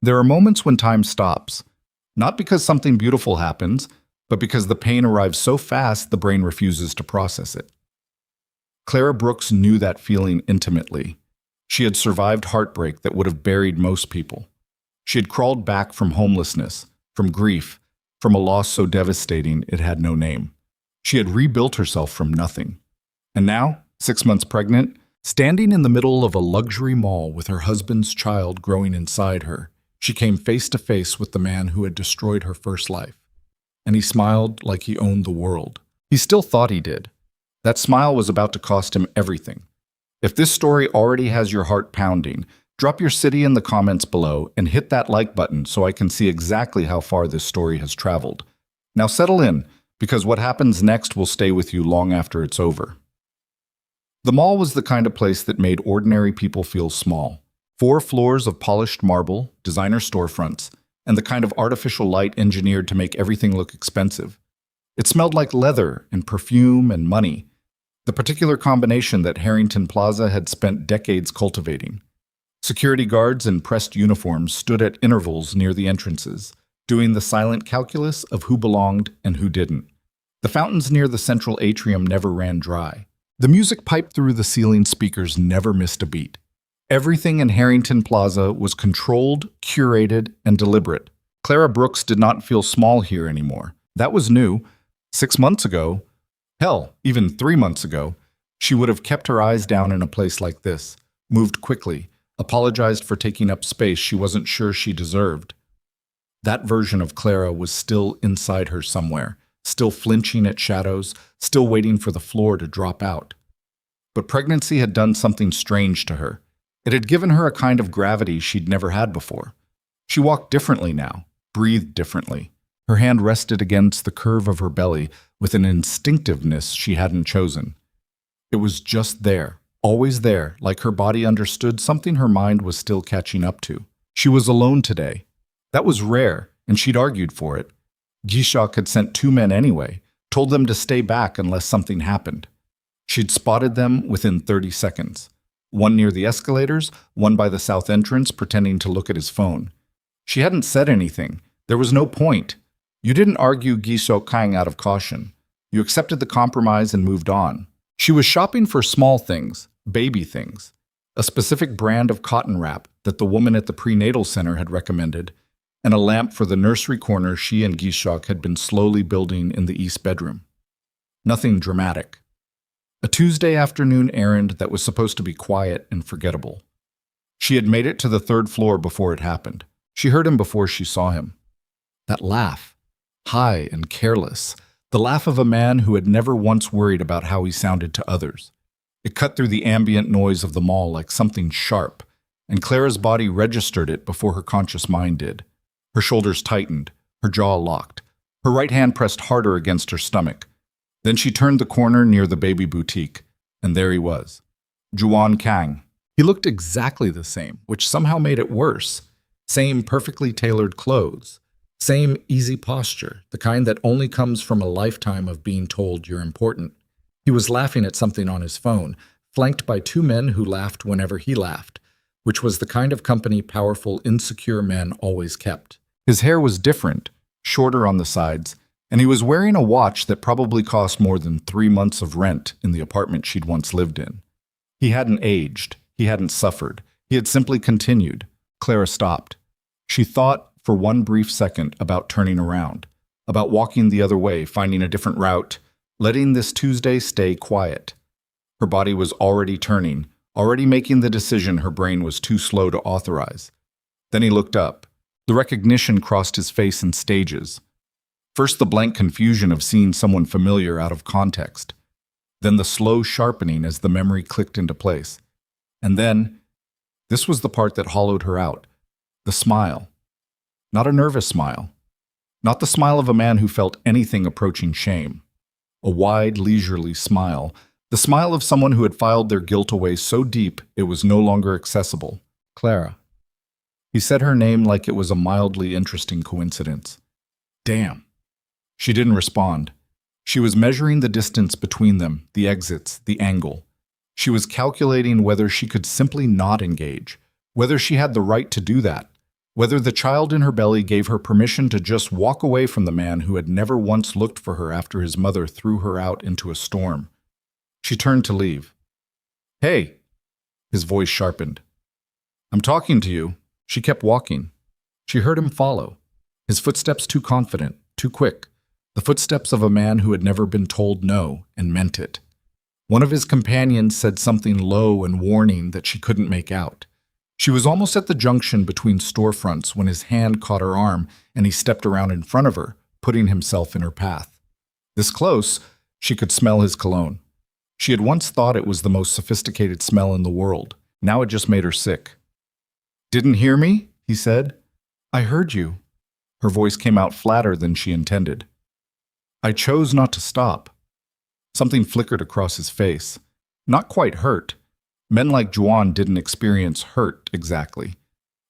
There are moments when time stops, not because something beautiful happens, but because the pain arrives so fast the brain refuses to process it. Clara Brooks knew that feeling intimately. She had survived heartbreak that would have buried most people. She had crawled back from homelessness, from grief, from a loss so devastating it had no name. She had rebuilt herself from nothing. And now, 6 months pregnant, standing in the middle of a luxury mall with her husband's child growing inside her, she came face to face with the man who had destroyed her first life. And he smiled like he owned the world. He still thought he did. That smile was about to cost him everything. If this story already has your heart pounding, drop your city in the comments below and hit that like button so I can see exactly how far this story has traveled. Now settle in, because what happens next will stay with you long after it's over. The mall was the kind of place that made ordinary people feel small. 4 floors of polished marble, designer storefronts, and the kind of artificial light engineered to make everything look expensive. It smelled like leather and perfume and money, the particular combination that Harrington Plaza had spent decades cultivating. Security guards in pressed uniforms stood at intervals near the entrances, doing the silent calculus of who belonged and who didn't. The fountains near the central atrium never ran dry. The music piped through the ceiling speakers never missed a beat. Everything in Harrington Plaza was controlled, curated, and deliberate. Clara Brooks did not feel small here anymore. That was new. 6 months ago, hell, even 3 months ago, she would have kept her eyes down in a place like this, moved quickly, apologized for taking up space she wasn't sure she deserved. That version of Clara was still inside her somewhere, still flinching at shadows, still waiting for the floor to drop out. But pregnancy had done something strange to her. It had given her a kind of gravity she'd never had before. She walked differently now, breathed differently. Her hand rested against the curve of her belly with an instinctiveness she hadn't chosen. It was just there, always there, like her body understood something her mind was still catching up to. She was alone today. That was rare, and she'd argued for it. Gishok had sent 2 men anyway, told them to stay back unless something happened. She'd spotted them within 30 seconds. One near the escalators, one by the south entrance pretending to look at his phone. She hadn't said anything. There was no point. You didn't argue Gishok Kang out of caution. You accepted the compromise and moved on. She was shopping for small things, baby things. A specific brand of cotton wrap that the woman at the prenatal center had recommended, and a lamp for the nursery corner she and Gishok had been slowly building in the east bedroom. Nothing dramatic. A Tuesday afternoon errand that was supposed to be quiet and forgettable. She had made it to the 3rd floor before it happened. She heard him before she saw him. That laugh, high and careless, the laugh of a man who had never once worried about how he sounded to others. It cut through the ambient noise of the mall like something sharp, and Clara's body registered it before her conscious mind did. Her shoulders tightened, her jaw locked. Her right hand pressed harder against her stomach. Then she turned the corner near the baby boutique, and there he was. Juan Kang. He looked exactly the same, which somehow made it worse. Same perfectly tailored clothes. Same easy posture, the kind that only comes from a lifetime of being told you're important. He was laughing at something on his phone, flanked by 2 men who laughed whenever he laughed, which was the kind of company powerful, insecure men always kept. His hair was different, shorter on the sides, and he was wearing a watch that probably cost more than 3 months of rent in the apartment she'd once lived in. He hadn't aged. He hadn't suffered. He had simply continued. Clara stopped. She thought for one brief second about turning around, about walking the other way, finding a different route, letting this Tuesday stay quiet. Her body was already turning, already making the decision her brain was too slow to authorize. Then he looked up. The recognition crossed his face in stages. First the blank confusion of seeing someone familiar out of context. Then the slow sharpening as the memory clicked into place. And then, this was the part that hollowed her out, the smile. Not a nervous smile. Not the smile of a man who felt anything approaching shame. A wide, leisurely smile. The smile of someone who had filed their guilt away so deep it was no longer accessible. Clara. He said her name like it was a mildly interesting coincidence. Damn. She didn't respond. She was measuring the distance between them, the exits, the angle. She was calculating whether she could simply not engage, whether she had the right to do that, Whether the child in her belly gave her permission to just walk away from the man who had never once looked for her after his mother threw her out into a storm. She turned to leave. "Hey!" His voice sharpened. "I'm talking to you." She kept walking. She heard him follow. His footsteps too confident, too quick. The footsteps of a man who had never been told no and meant it. One of his companions said something low and warning that she couldn't make out. She was almost at the junction between storefronts when his hand caught her arm and he stepped around in front of her, putting himself in her path. This close, she could smell his cologne. She had once thought it was the most sophisticated smell in the world. Now it just made her sick. "Didn't hear me?" he said. "I heard you." Her voice came out flatter than she intended. "I chose not to stop." Something flickered across his face. Not quite hurt. Men like Juan didn't experience hurt exactly.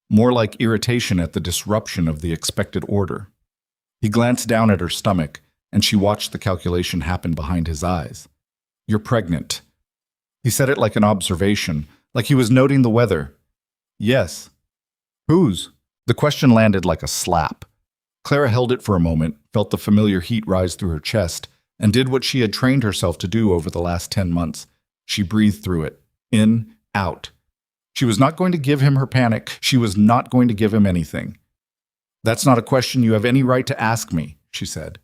More like irritation at the disruption of the expected order. He glanced down at her stomach, and she watched the calculation happen behind his eyes. "You're pregnant." He said it like an observation, like he was noting the weather. "Yes." "Whose?" The question landed like a slap. Clara held it for a moment, felt the familiar heat rise through her chest, and did what she had trained herself to do over the last 10 months. She breathed through it. In, out. She was not going to give him her panic. She was not going to give him anything. "That's not a question you have any right to ask me," she said.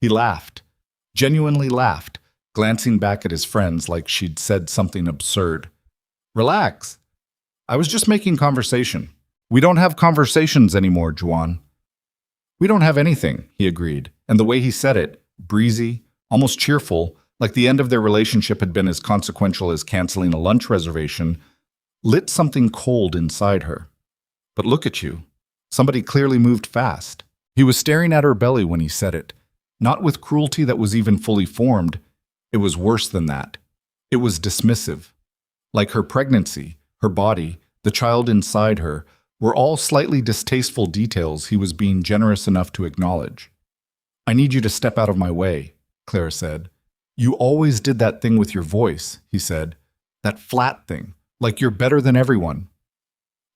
He laughed. Genuinely laughed, glancing back at his friends like she'd said something absurd. "Relax. I was just making conversation. We don't have conversations anymore, Juan." "We don't have anything," he agreed, and the way he said it, breezy, almost cheerful, like the end of their relationship had been as consequential as canceling a lunch reservation, lit something cold inside her. "But look at you." Somebody clearly moved fast. He was staring at her belly when he said it, not with cruelty that was even fully formed. It was worse than that. It was dismissive. Like her pregnancy, her body, the child inside her, were all slightly distasteful details he was being generous enough to acknowledge. "I need you to step out of my way," Clara said. "You always did that thing with your voice," he said. "That flat thing, like you're better than everyone."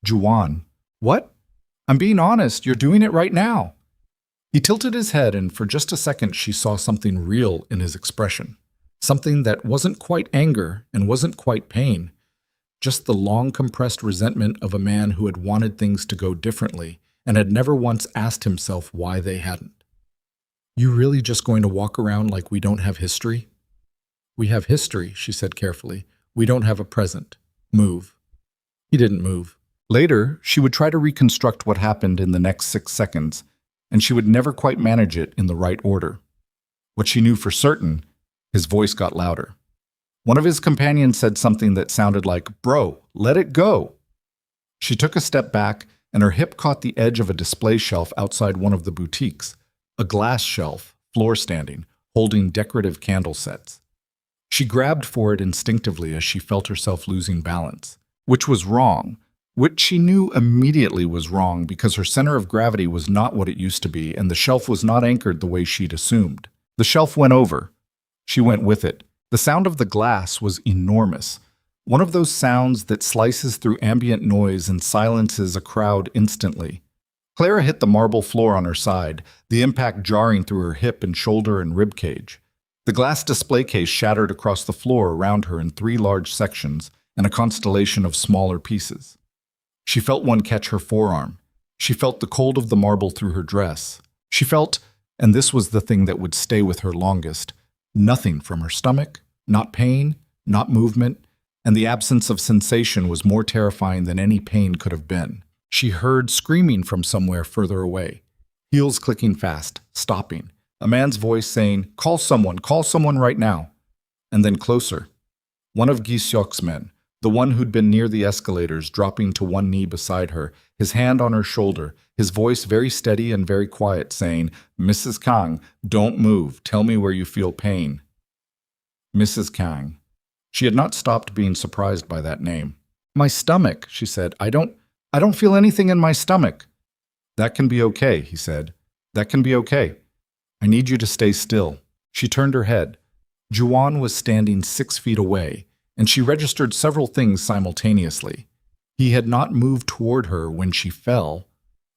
"Juan." "What?" "I'm being honest, you're doing it right now." He tilted his head, and for just a second she saw something real in his expression. Something that wasn't quite anger and wasn't quite pain. Just the long compressed resentment of a man who had wanted things to go differently and had never once asked himself why they hadn't. "You really just going to walk around like we don't have history?" "We have history," she said carefully. "We don't have a present. Move." He didn't move. Later, she would try to reconstruct what happened in the next 6 seconds, and she would never quite manage it in the right order. What she knew for certain, his voice got louder. One of his companions said something that sounded like, "Bro, let it go." She took a step back, and her hip caught the edge of a display shelf outside one of the boutiques, a glass shelf, floor standing, holding decorative candle sets. She grabbed for it instinctively as she felt herself losing balance, which was wrong, which she knew immediately was wrong because her center of gravity was not what it used to be, and the shelf was not anchored the way she'd assumed. The shelf went over. She went with it. The sound of the glass was enormous. One of those sounds that slices through ambient noise and silences a crowd instantly. Clara hit the marble floor on her side, the impact jarring through her hip and shoulder and rib cage. The glass display case shattered across the floor around her in 3 large sections and a constellation of smaller pieces. She felt one catch her forearm. She felt the cold of the marble through her dress. She felt, and this was the thing that would stay with her longest, nothing from her stomach, not pain, not movement, and the absence of sensation was more terrifying than any pain could have been. She heard screaming from somewhere further away, heels clicking fast, stopping, a man's voice saying, call someone right now," and then closer. One of Gisyok's men, the one who'd been near the escalators, dropping to one knee beside her, his hand on her shoulder, his voice very steady and very quiet, saying, "Mrs. Kang, don't move. Tell me where you feel pain." Mrs. Kang. She had not stopped being surprised by that name. "My stomach," she said. I don't feel anything in my stomach." "That can be okay," he said. "That can be okay. I need you to stay still." She turned her head. Juan was standing 6 feet away, and she registered several things simultaneously. He had not moved toward her when she fell.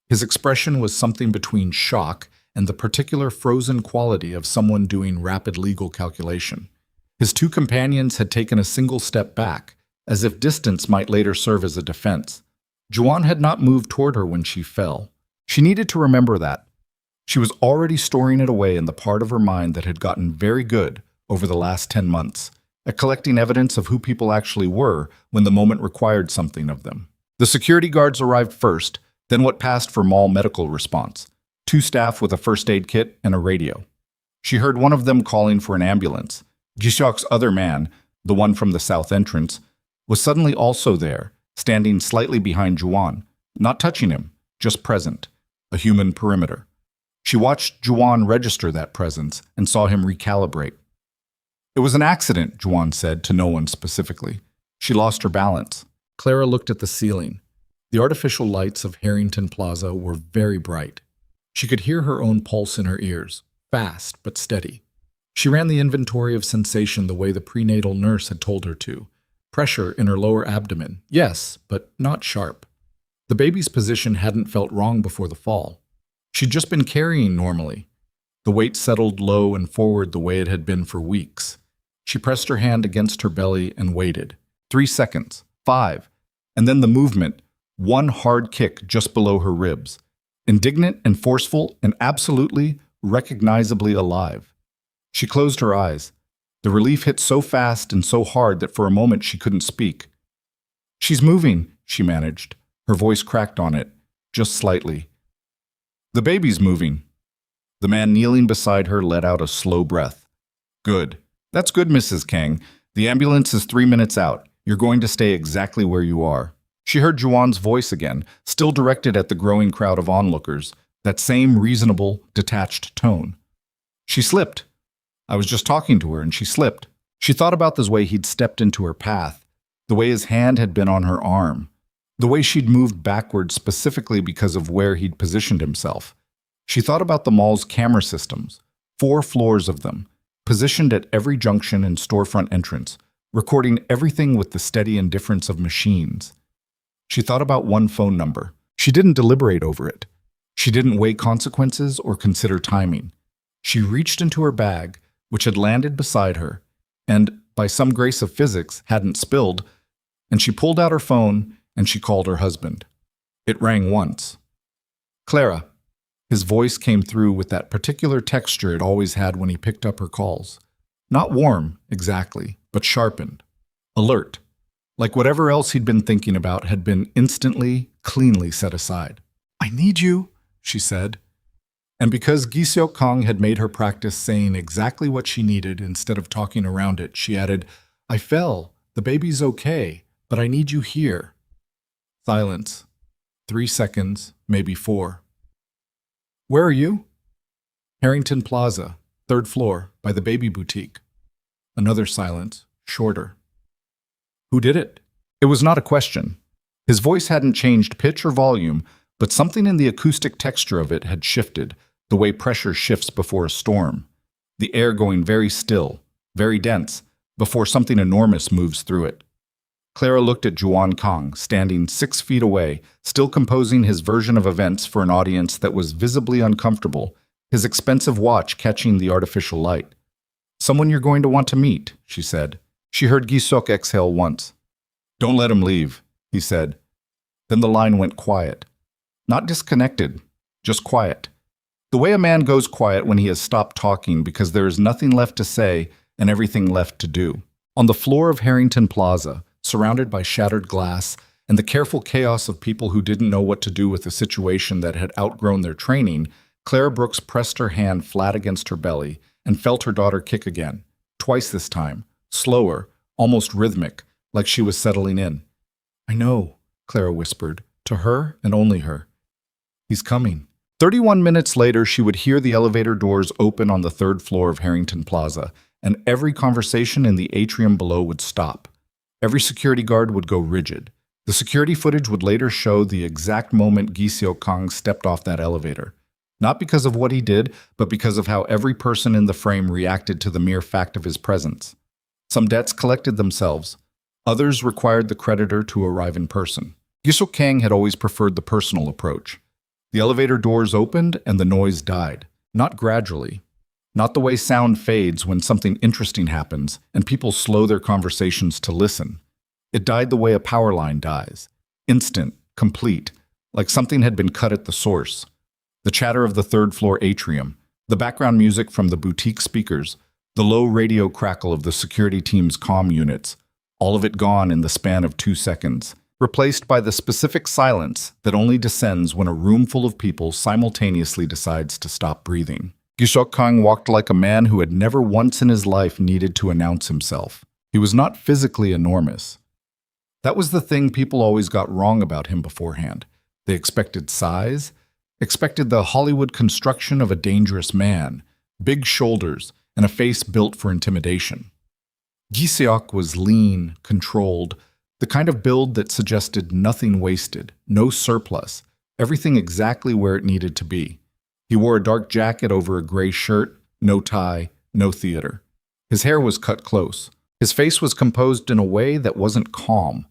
His expression was something between shock and the particular frozen quality of someone doing rapid legal calculation. His two companions had taken a single step back, as if distance might later serve as a defense. Juan had not moved toward her when she fell. She needed to remember that. She was already storing it away in the part of her mind that had gotten very good over the last 10 months, at collecting evidence of who people actually were when the moment required something of them. The security guards arrived first, then what passed for mall medical response. 2 staff with a first aid kit and a radio. She heard one of them calling for an ambulance. Giseok's other man, the one from the south entrance, was suddenly also there, standing slightly behind Juan, not touching him, just present, a human perimeter. She watched Juan register that presence and saw him recalibrate. It was an accident, Juan said to no one specifically. She lost her balance. Clara looked at the ceiling. The artificial lights of Harrington Plaza were very bright. She could hear her own pulse in her ears, fast but steady. She ran the inventory of sensation the way the prenatal nurse had told her to. Pressure in her lower abdomen, yes, but not sharp. The baby's position hadn't felt wrong before the fall. She'd just been carrying normally. The weight settled low and forward the way it had been for weeks. She pressed her hand against her belly and waited. 3 seconds, 5, and then the movement, one hard kick just below her ribs. Indignant and forceful and absolutely, recognizably alive. She closed her eyes. The relief hit so fast and so hard that for a moment she couldn't speak. "She's moving," she managed. Her voice cracked on it, just slightly. "The baby's moving." The man kneeling beside her let out a slow breath. "Good. That's good, Mrs. Kang. The ambulance is 3 minutes out. You're going to stay exactly where you are." She heard Juan's voice again, still directed at the growing crowd of onlookers, that same reasonable, detached tone. She slipped. I was just talking to her, and she slipped. She thought about the way he'd stepped into her path, the way his hand had been on her arm, the way she'd moved backwards specifically because of where he'd positioned himself. She thought about the mall's camera systems, 4 floors of them, positioned at every junction and storefront entrance, recording everything with the steady indifference of machines. She thought about one phone number. She didn't deliberate over it. She didn't weigh consequences or consider timing. She reached into her bag, which had landed beside her, and, by some grace of physics, hadn't spilled, and she pulled out her phone and she called her husband. It rang once. "Clara." His voice came through with that particular texture it always had when he picked up her calls. Not warm, exactly, but sharpened. Alert. Like whatever else he'd been thinking about had been instantly, cleanly set aside. "I need you," she said. And because Giseok Kang had made her practice saying exactly what she needed instead of talking around it, she added, "I fell. The baby's okay, but I need you here." Silence. 3 seconds, maybe 4. "Where are you?" "Harrington Plaza, 3rd floor, by the baby boutique." Another silence, shorter. "Who did it?" It was not a question. His voice hadn't changed pitch or volume, but something in the acoustic texture of it had shifted, the way pressure shifts before a storm. The air going very still, very dense, before something enormous moves through it. Clara looked at Juan Kang, standing 6 feet away, still composing his version of events for an audience that was visibly uncomfortable, his expensive watch catching the artificial light. "Someone you're going to want to meet," she said. She heard Giseok exhale once. "Don't let him leave," he said. Then the line went quiet. Not disconnected, just quiet. The way a man goes quiet when he has stopped talking because there is nothing left to say and everything left to do. On the floor of Harrington Plaza, surrounded by shattered glass and the careful chaos of people who didn't know what to do with a situation that had outgrown their training, Clara Brooks pressed her hand flat against her belly and felt her daughter kick again, twice this time, slower, almost rhythmic, like she was settling in. "I know," Clara whispered, to her and only her. "He's coming." 31 minutes later, she would hear the elevator doors open on the 3rd floor of Harrington Plaza, and every conversation in the atrium below would stop. Every security guard would go rigid. The security footage would later show the exact moment Giseok Kang stepped off that elevator. Not because of what he did, but because of how every person in the frame reacted to the mere fact of his presence. Some debts collected themselves. Others required the creditor to arrive in person. Giseok Kang had always preferred the personal approach. The elevator doors opened and the noise died. Not gradually. Not the way sound fades when something interesting happens and people slow their conversations to listen. It died the way a power line dies. Instant, complete, like something had been cut at the source. The chatter of the third-floor atrium, the background music from the boutique speakers, the low radio crackle of the security team's comm units, all of it gone in the span of 2 seconds, replaced by the specific silence that only descends when a room full of people simultaneously decides to stop breathing. Gishok Kang walked like a man who had never once in his life needed to announce himself. He was not physically enormous. That was the thing people always got wrong about him beforehand. They expected size, expected the Hollywood construction of a dangerous man, big shoulders, and a face built for intimidation. Giseok was lean, controlled, the kind of build that suggested nothing wasted, no surplus, everything exactly where it needed to be. He wore a dark jacket over a gray shirt, no tie, no theater. His hair was cut close. His face was composed in a way that wasn't calm.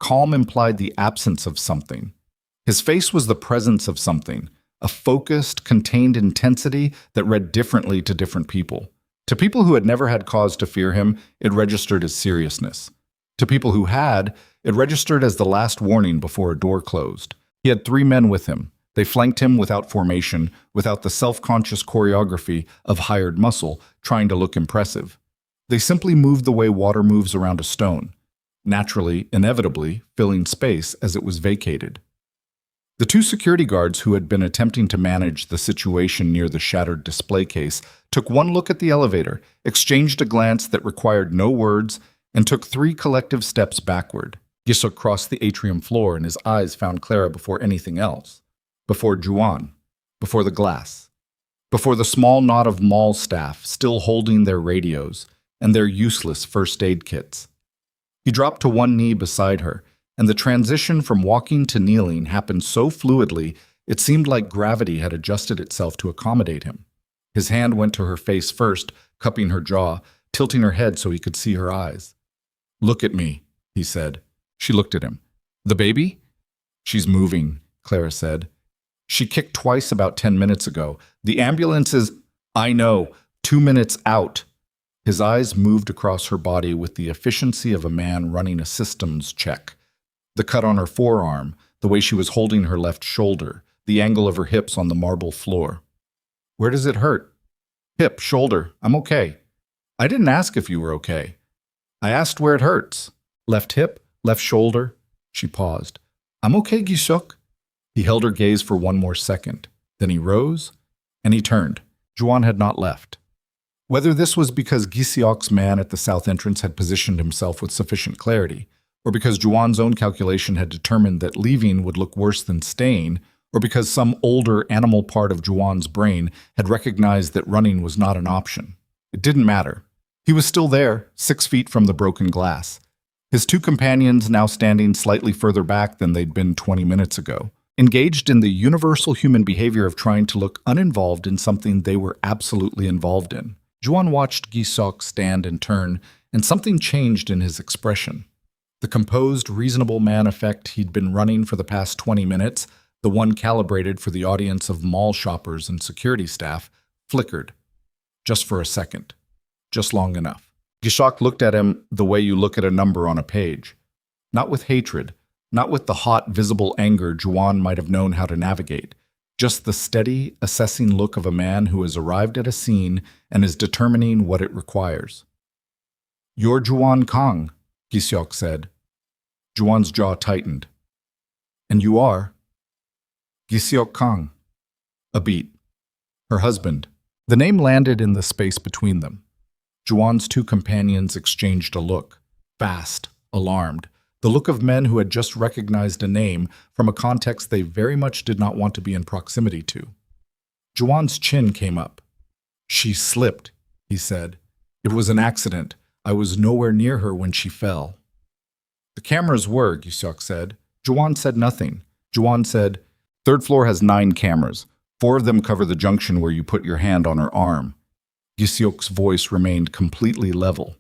Calm implied the absence of something. His face was the presence of something, a focused, contained intensity that read differently to different people. To people who had never had cause to fear him, it registered as seriousness. To people who had, it registered as the last warning before a door closed. He had 3 men with him. They flanked him without formation, without the self-conscious choreography of hired muscle, trying to look impressive. They simply moved the way water moves around a stone, naturally, inevitably, filling space as it was vacated. The 2 security guards who had been attempting to manage the situation near the shattered display case took one look at the elevator, exchanged a glance that required no words, and took 3 collective steps backward. Gisuk crossed the atrium floor and his eyes found Clara before anything else. Before Juan. Before the glass. Before the small knot of mall staff still holding their radios and their useless first aid kits. He dropped to one knee beside her, and the transition from walking to kneeling happened so fluidly it seemed like gravity had adjusted itself to accommodate him. His hand went to her face first, cupping her jaw, tilting her head so he could see her eyes. "Look at me," he said. She looked at him. "The baby?" "She's moving," Clara said. "She kicked twice about 10 minutes ago. The ambulance is—" "I know. 2 minutes out." His eyes moved across her body with the efficiency of a man running a systems check. The cut on her forearm, the way she was holding her left shoulder, the angle of her hips on the marble floor. "Where does it hurt?" "Hip, shoulder. I'm okay." "I didn't ask if you were okay. I asked where it hurts." "Left hip, left shoulder." She paused. "I'm okay, Gishuk." He held her gaze for one more second. Then he rose, and he turned. Juan had not left. Whether this was because Gisiok's man at the south entrance had positioned himself with sufficient clarity, or because Juan's own calculation had determined that leaving would look worse than staying, or because some older animal part of Juan's brain had recognized that running was not an option. It didn't matter. He was still there, 6 feet from the broken glass. His 2 companions now standing slightly further back than they'd been 20 minutes ago, engaged in the universal human behavior of trying to look uninvolved in something they were absolutely involved in. Juan watched Gisok stand and turn, and something changed in his expression. The composed, reasonable man effect he'd been running for the past 20 minutes, the one calibrated for the audience of mall shoppers and security staff, flickered. Just for a second. Just long enough. Gishok looked at him the way you look at a number on a page. Not with hatred, not with the hot, visible anger Juan might have known how to navigate. Just the steady, assessing look of a man who has arrived at a scene and is determining what it requires. "You're Juan Kang," Giseok said. Juan's jaw tightened. "And you are?" "Giseok Kang." A beat. Her husband. The name landed in the space between them. Juan's 2 companions exchanged a look. Fast, alarmed. The look of men who had just recognized a name from a context they very much did not want to be in proximity to. Juan's chin came up. "She slipped," he said. "It was an accident. I was nowhere near her when she fell." "The cameras were," Giseok said. Juan said nothing. Juan said, "Third floor has 9 cameras. 4 of them cover the junction where you put your hand on her arm." Giseok's voice remained completely level.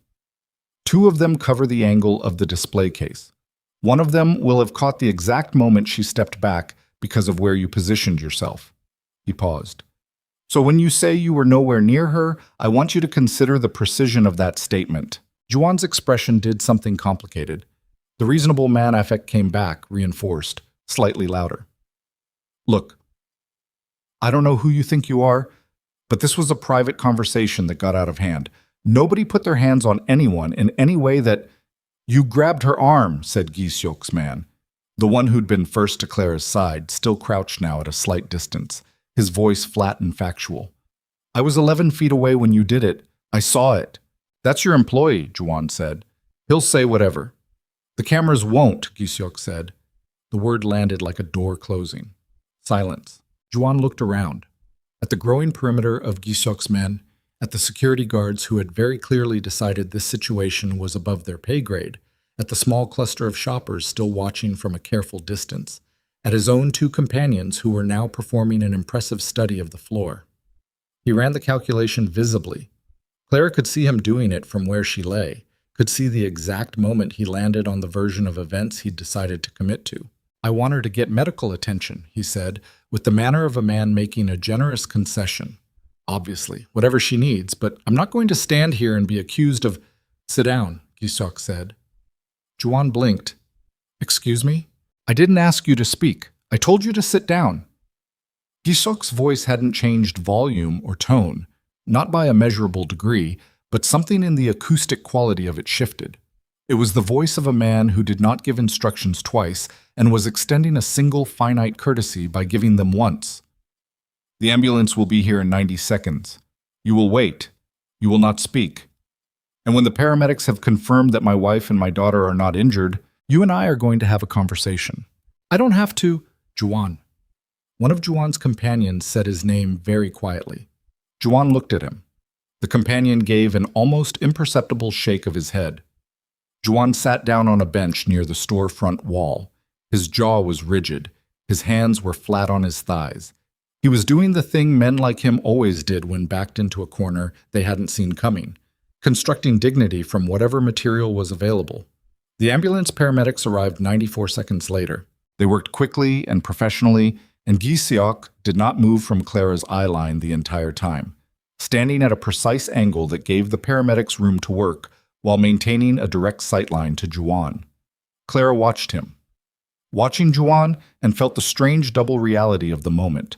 2 of them cover the angle of the display case. One of them will have caught the exact moment she stepped back, because of where you positioned yourself. He paused. So when you say you were nowhere near her, I want you to consider the precision of that statement. Juwan's expression did something complicated. The reasonable man affect came back, reinforced, slightly louder. Look, I don't know who you think you are, but this was a private conversation that got out of hand. Nobody put their hands on anyone in any way that... You grabbed her arm, said Gi-seok's man. The one who'd been first to Clara's side, still crouched now at a slight distance, his voice flat and factual. I was 11 feet away when you did it. I saw it. That's your employee, Juwan said. He'll say whatever. The cameras won't, Gi-seok said. The word landed like a door closing. Silence. Juwan looked around. At the growing perimeter of Gi-seok's men, at the security guards who had very clearly decided this situation was above their pay grade, at the small cluster of shoppers still watching from a careful distance, at his own two companions who were now performing an impressive study of the floor. He ran the calculation visibly. Clara could see him doing it from where she lay, could see the exact moment he landed on the version of events he'd decided to commit to. I want her to get medical attention, he said, with the manner of a man making a generous concession. Obviously, whatever she needs, but I'm not going to stand here and be accused of... Sit down, Gi-seok said. Juwan blinked. Excuse me? I didn't ask you to speak. I told you to sit down. Gi-seok's voice hadn't changed volume or tone, not by a measurable degree, but something in the acoustic quality of it shifted. It was the voice of a man who did not give instructions twice and was extending a single finite courtesy by giving them once. The ambulance will be here in 90 seconds. You will wait. You will not speak. And when the paramedics have confirmed that my wife and my daughter are not injured, you and I are going to have a conversation. I don't have to... Juwan. One of Juwan's companions said his name very quietly. Juwan looked at him. The companion gave an almost imperceptible shake of his head. Juwan sat down on a bench near the storefront wall. His jaw was rigid. His hands were flat on his thighs. He was doing the thing men like him always did when backed into a corner they hadn't seen coming, constructing dignity from whatever material was available. The ambulance paramedics arrived 94 seconds later. They worked quickly and professionally, and Gi-seok did not move from Clara's eye line the entire time, standing at a precise angle that gave the paramedics room to work while maintaining a direct sightline to Juwan. Clara watched him. Watching Juwan and felt the strange double reality of the moment.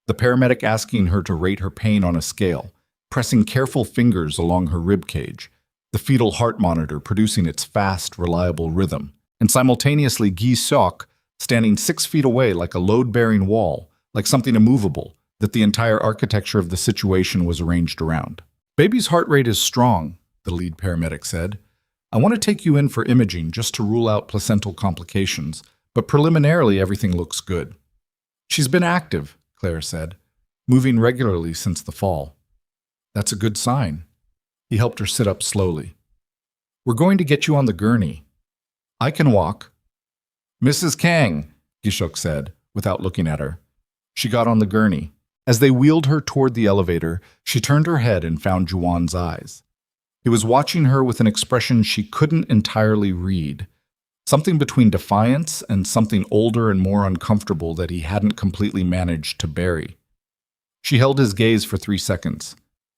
The paramedic asking her to rate her pain on a scale, pressing careful fingers along her rib cage, the fetal heart monitor producing its fast, reliable rhythm, and simultaneously Gi-seok standing 6 feet away like a load-bearing wall, like something immovable, that the entire architecture of the situation was arranged around. Baby's heart rate is strong, the lead paramedic said. I want to take you in for imaging just to rule out placental complications, but preliminarily everything looks good. She's been active, Claire said, moving regularly since the fall. That's a good sign. He helped her sit up slowly. We're going to get you on the gurney. I can walk. Mrs. Kang, Gi-seok said, without looking at her. She got on the gurney. As they wheeled her toward the elevator, she turned her head and found Juwan's eyes. He was watching her with an expression she couldn't entirely read, something between defiance and something older and more uncomfortable that he hadn't completely managed to bury. She held his gaze for 3 seconds.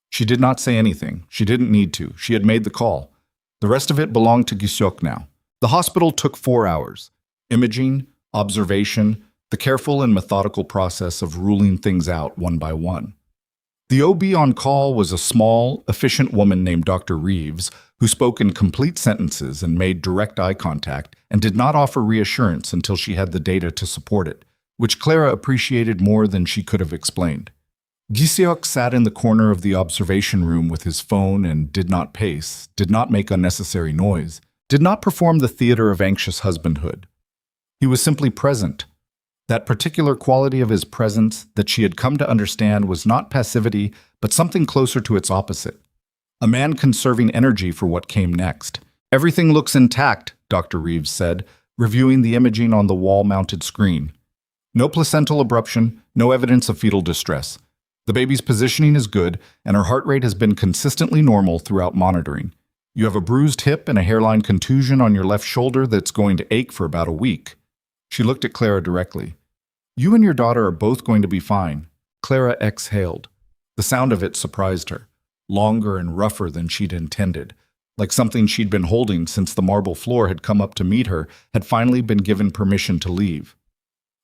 She did not say anything. She didn't need to. She had made the call. The rest of it belonged to Gi-seok now. The hospital took 4 hours. Imaging, observation, the careful and methodical process of ruling things out one by one. The OB on call was a small, efficient woman named Dr. Reeves, who spoke in complete sentences and made direct eye contact and did not offer reassurance until she had the data to support it, which Clara appreciated more than she could have explained. Gi-seok sat in the corner of the observation room with his phone and did not pace, did not make unnecessary noise, did not perform the theater of anxious husbandhood. He was simply present. That particular quality of his presence that she had come to understand was not passivity, but something closer to its opposite. A man conserving energy for what came next. Everything looks intact, Dr. Reeves said, reviewing the imaging on the wall-mounted screen. No placental abruption, no evidence of fetal distress. The baby's positioning is good, and her heart rate has been consistently normal throughout monitoring. You have a bruised hip and a hairline contusion on your left shoulder that's going to ache for about a week. She looked at Clara directly. You and your daughter are both going to be fine. Clara exhaled. The sound of it surprised her, longer and rougher than she'd intended, like something she'd been holding since the marble floor had come up to meet her had finally been given permission to leave.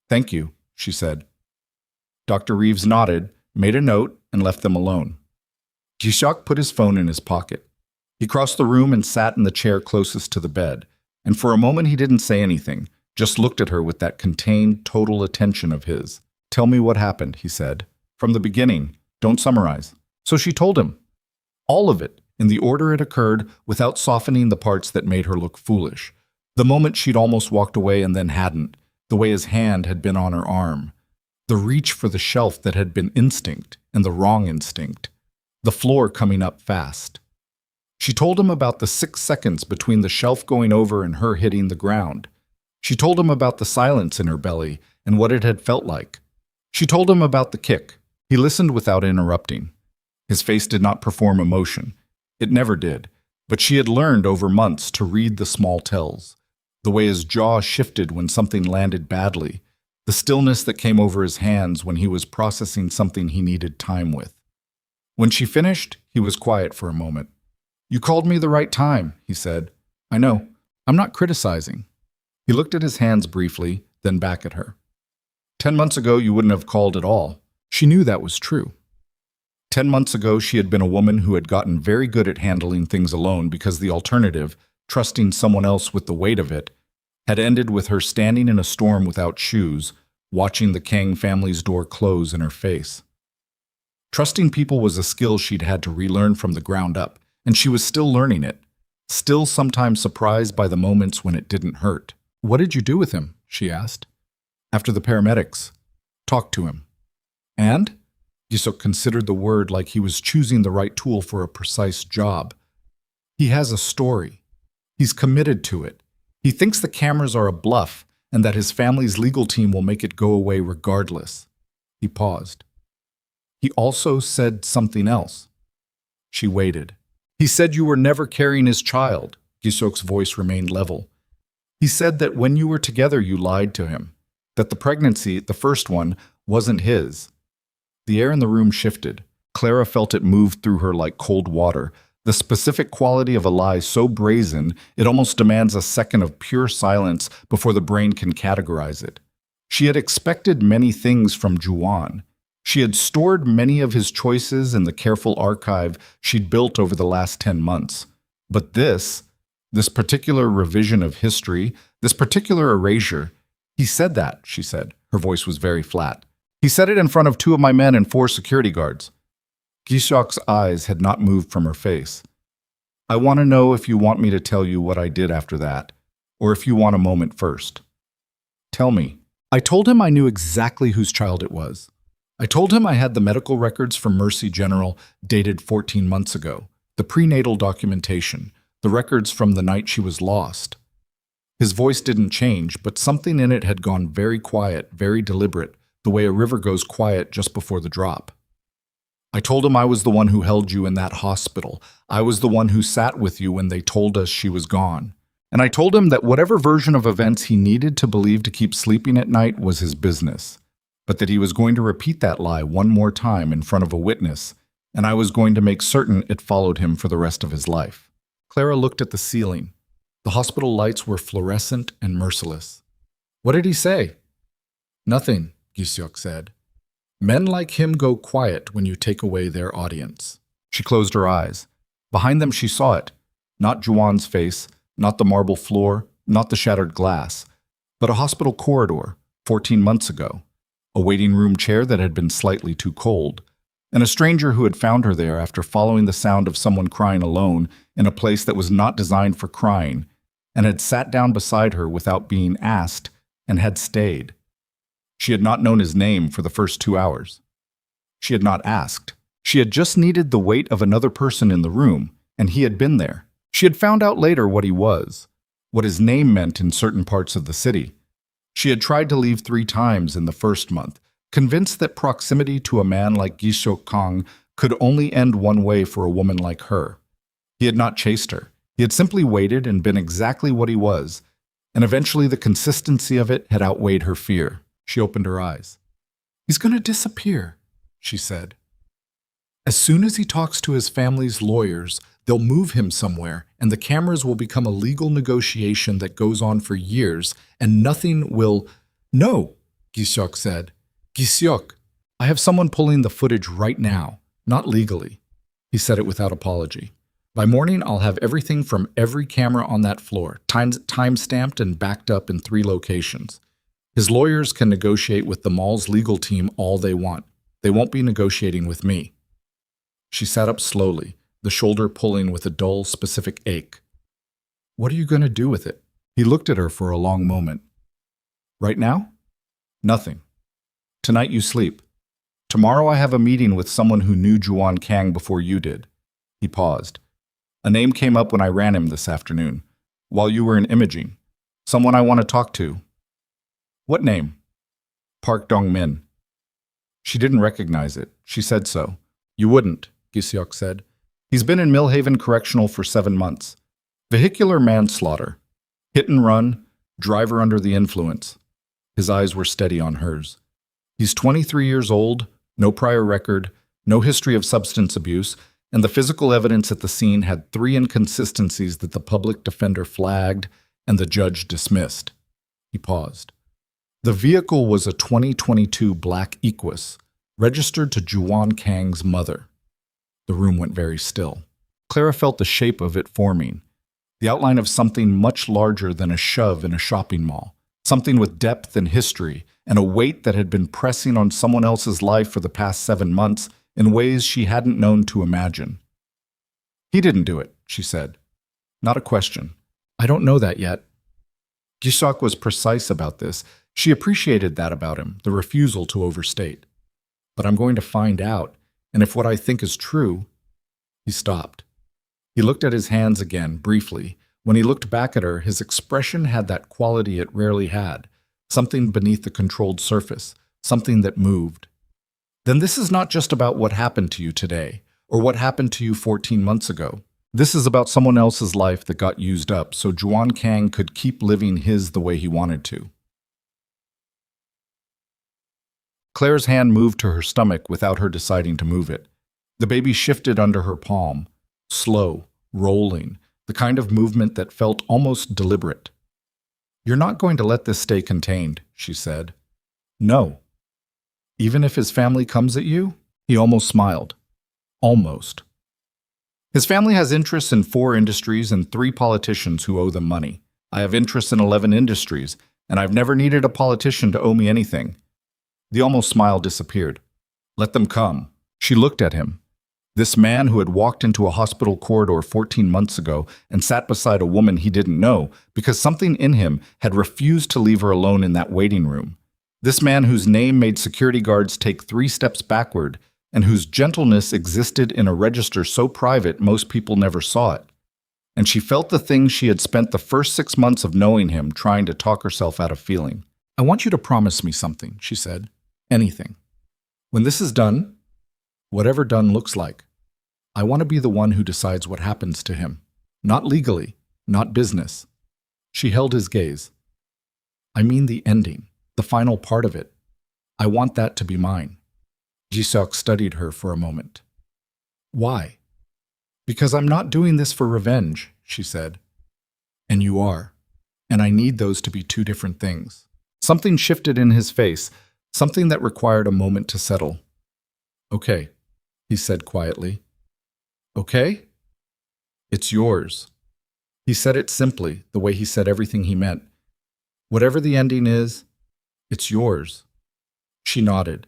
"Thank you," she said. Dr. Reeves nodded, made a note, and left them alone. Gishok put his phone in his pocket. He crossed the room and sat in the chair closest to the bed, and for a moment he didn't say anything, just looked at her with that contained, total attention of his. "Tell me what happened," he said. "From the beginning. Don't summarize." So she told him. All of it, in the order it occurred, without softening the parts that made her look foolish. The moment she'd almost walked away and then hadn't, the way his hand had been on her arm. The reach for the shelf that had been instinct, and the wrong instinct. The floor coming up fast. She told him about the 6 seconds between the shelf going over and her hitting the ground. She told him about the silence in her belly and what it had felt like. She told him about the kick. He listened without interrupting. His face did not perform emotion. It never did. But she had learned over months to read the small tells. The way his jaw shifted when something landed badly. The stillness that came over his hands when he was processing something he needed time with. When she finished, he was quiet for a moment. "You called me the right time," he said. "I know. I'm not criticizing." He looked at his hands briefly, then back at her. 10 months ago, you wouldn't have called at all. She knew that was true. 10 months ago, she had been a woman who had gotten very good at handling things alone because the alternative, trusting someone else with the weight of it, had ended with her standing in a storm without shoes, watching the Kang family's door close in her face. Trusting people was a skill she'd had to relearn from the ground up, and she was still learning it, still sometimes surprised by the moments when it didn't hurt. "What did you do with him?" she asked. "After the paramedics. Talked to him." "And?" Gisuk considered the word like he was choosing the right tool for a precise job. "He has a story. He's committed to it. He thinks the cameras are a bluff and that his family's legal team will make it go away regardless." He paused. "He also said something else." She waited. "He said you were never carrying his child." Gisok's voice remained level. "He said that when you were together you lied to him. That the pregnancy, the first one, wasn't his." The air in the room shifted. Clara felt it move through her like cold water, the specific quality of a lie so brazen it almost demands a second of pure silence before the brain can categorize it. She had expected many things from Juan. She had stored many of his choices in the careful archive she'd built over the last 10 months. But this particular revision of history, this particular erasure, "He said that," she said. Her voice was very flat. "He said it in front of 2 of my men and 4 security guards." Gishok's eyes had not moved from her face. "I want to know if you want me to tell you what I did after that, or if you want a moment first." "Tell me." I told him I knew exactly whose child it was. I told him I had the medical records from Mercy General dated 14 months ago, the prenatal documentation, the records from the night she was lost. His voice didn't change, but something in it had gone very quiet, very deliberate, the way a river goes quiet just before the drop. I told him I was the one who held you in that hospital. I was the one who sat with you when they told us she was gone. And I told him that whatever version of events he needed to believe to keep sleeping at night was his business, but that he was going to repeat that lie one more time in front of a witness, and I was going to make certain it followed him for the rest of his life. Clara looked at the ceiling. The hospital lights were fluorescent and merciless. "What did he say?" "Nothing," Gisyok said. "Men like him go quiet when you take away their audience." She closed her eyes. Behind them she saw it. Not Juwan's face, not the marble floor, not the shattered glass, but a hospital corridor, 14 months ago. A waiting room chair that had been slightly too cold, and a stranger who had found her there after following the sound of someone crying alone in a place that was not designed for crying, and had sat down beside her without being asked, and had stayed. She had not known his name for the first 2 hours. She had not asked. She had just needed the weight of another person in the room, and he had been there. She had found out later what he was, what his name meant in certain parts of the city. She had tried to leave 3 times in the first month, convinced that proximity to a man like Gisok Kang could only end one way for a woman like her. He had not chased her. He had simply waited and been exactly what he was, and eventually the consistency of it had outweighed her fear. She opened her eyes. He's going to disappear, she said. As soon as he talks to his family's lawyers, they'll move him somewhere, and the cameras will become a legal negotiation that goes on for years, and nothing will... No, Gisyok said. Gisyok, I have someone pulling the footage right now, not legally. He said it without apology. By morning, I'll have everything from every camera on that floor, time-stamped and backed up in 3 locations. His lawyers can negotiate with the mall's legal team all they want. They won't be negotiating with me. She sat up slowly, the shoulder pulling with a dull, specific ache. What are you going to do with it? He looked at her for a long moment. Right now? Nothing. Tonight you sleep. Tomorrow I have a meeting with someone who knew Juan Kang before you did. He paused. A name came up when I ran him this afternoon, while you were in imaging. Someone I want to talk to. What name? Park Dong-min. She didn't recognize it. She said so. You wouldn't, Gisyok said. He's been in Millhaven Correctional for 7 months. Vehicular manslaughter. Hit and run. Driver under the influence. His eyes were steady on hers. He's 23 years old, no prior record, no history of substance abuse, and the physical evidence at the scene had 3 inconsistencies that the public defender flagged and the judge dismissed. He paused. The vehicle was a 2022 black Equus, registered to Juan Kang's mother. The room went very still. Clara felt the shape of it forming, the outline of something much larger than a shove in a shopping mall, something with depth and history, and a weight that had been pressing on someone else's life for the past 7 months in ways she hadn't known to imagine. He didn't do it, she said. Not a question. I don't know that yet. Gisyok was precise about this. She appreciated that about him, the refusal to overstate. But I'm going to find out, and if what I think is true... He stopped. He looked at his hands again, briefly. When he looked back at her, his expression had that quality it rarely had, something beneath the controlled surface, something that moved. Then this is not just about what happened to you today, or what happened to you 14 months ago. This is about someone else's life that got used up so Juan Kang could keep living his the way he wanted to. Claire's hand moved to her stomach without her deciding to move it. The baby shifted under her palm, slow, rolling, the kind of movement that felt almost deliberate. You're not going to let this stay contained, she said. No. Even if his family comes at you? He almost smiled. Almost. His family has interests in 4 industries and 3 politicians who owe them money. I have interests in 11 industries, and I've never needed a politician to owe me anything. The almost smile disappeared. Let them come. She looked at him. This man who had walked into a hospital corridor 14 months ago and sat beside a woman he didn't know because something in him had refused to leave her alone in that waiting room. This man whose name made security guards take 3 steps backward and whose gentleness existed in a register so private most people never saw it. And she felt the thing she had spent the first 6 months of knowing him trying to talk herself out of feeling. I want you to promise me something, she said. Anything. When this is done, whatever done looks like, I want to be the one who decides what happens to him. Not legally, not business. She held his gaze. I mean the ending, the final part of it. I want that to be mine. Gisyok studied her for a moment. Why? Because I'm not doing this for revenge, she said. And you are. And I need those to be 2 different things. Something shifted in his face, something that required a moment to settle. Okay, he said quietly. Okay? It's yours. He said it simply, the way he said everything he meant. Whatever the ending is, it's yours. She nodded.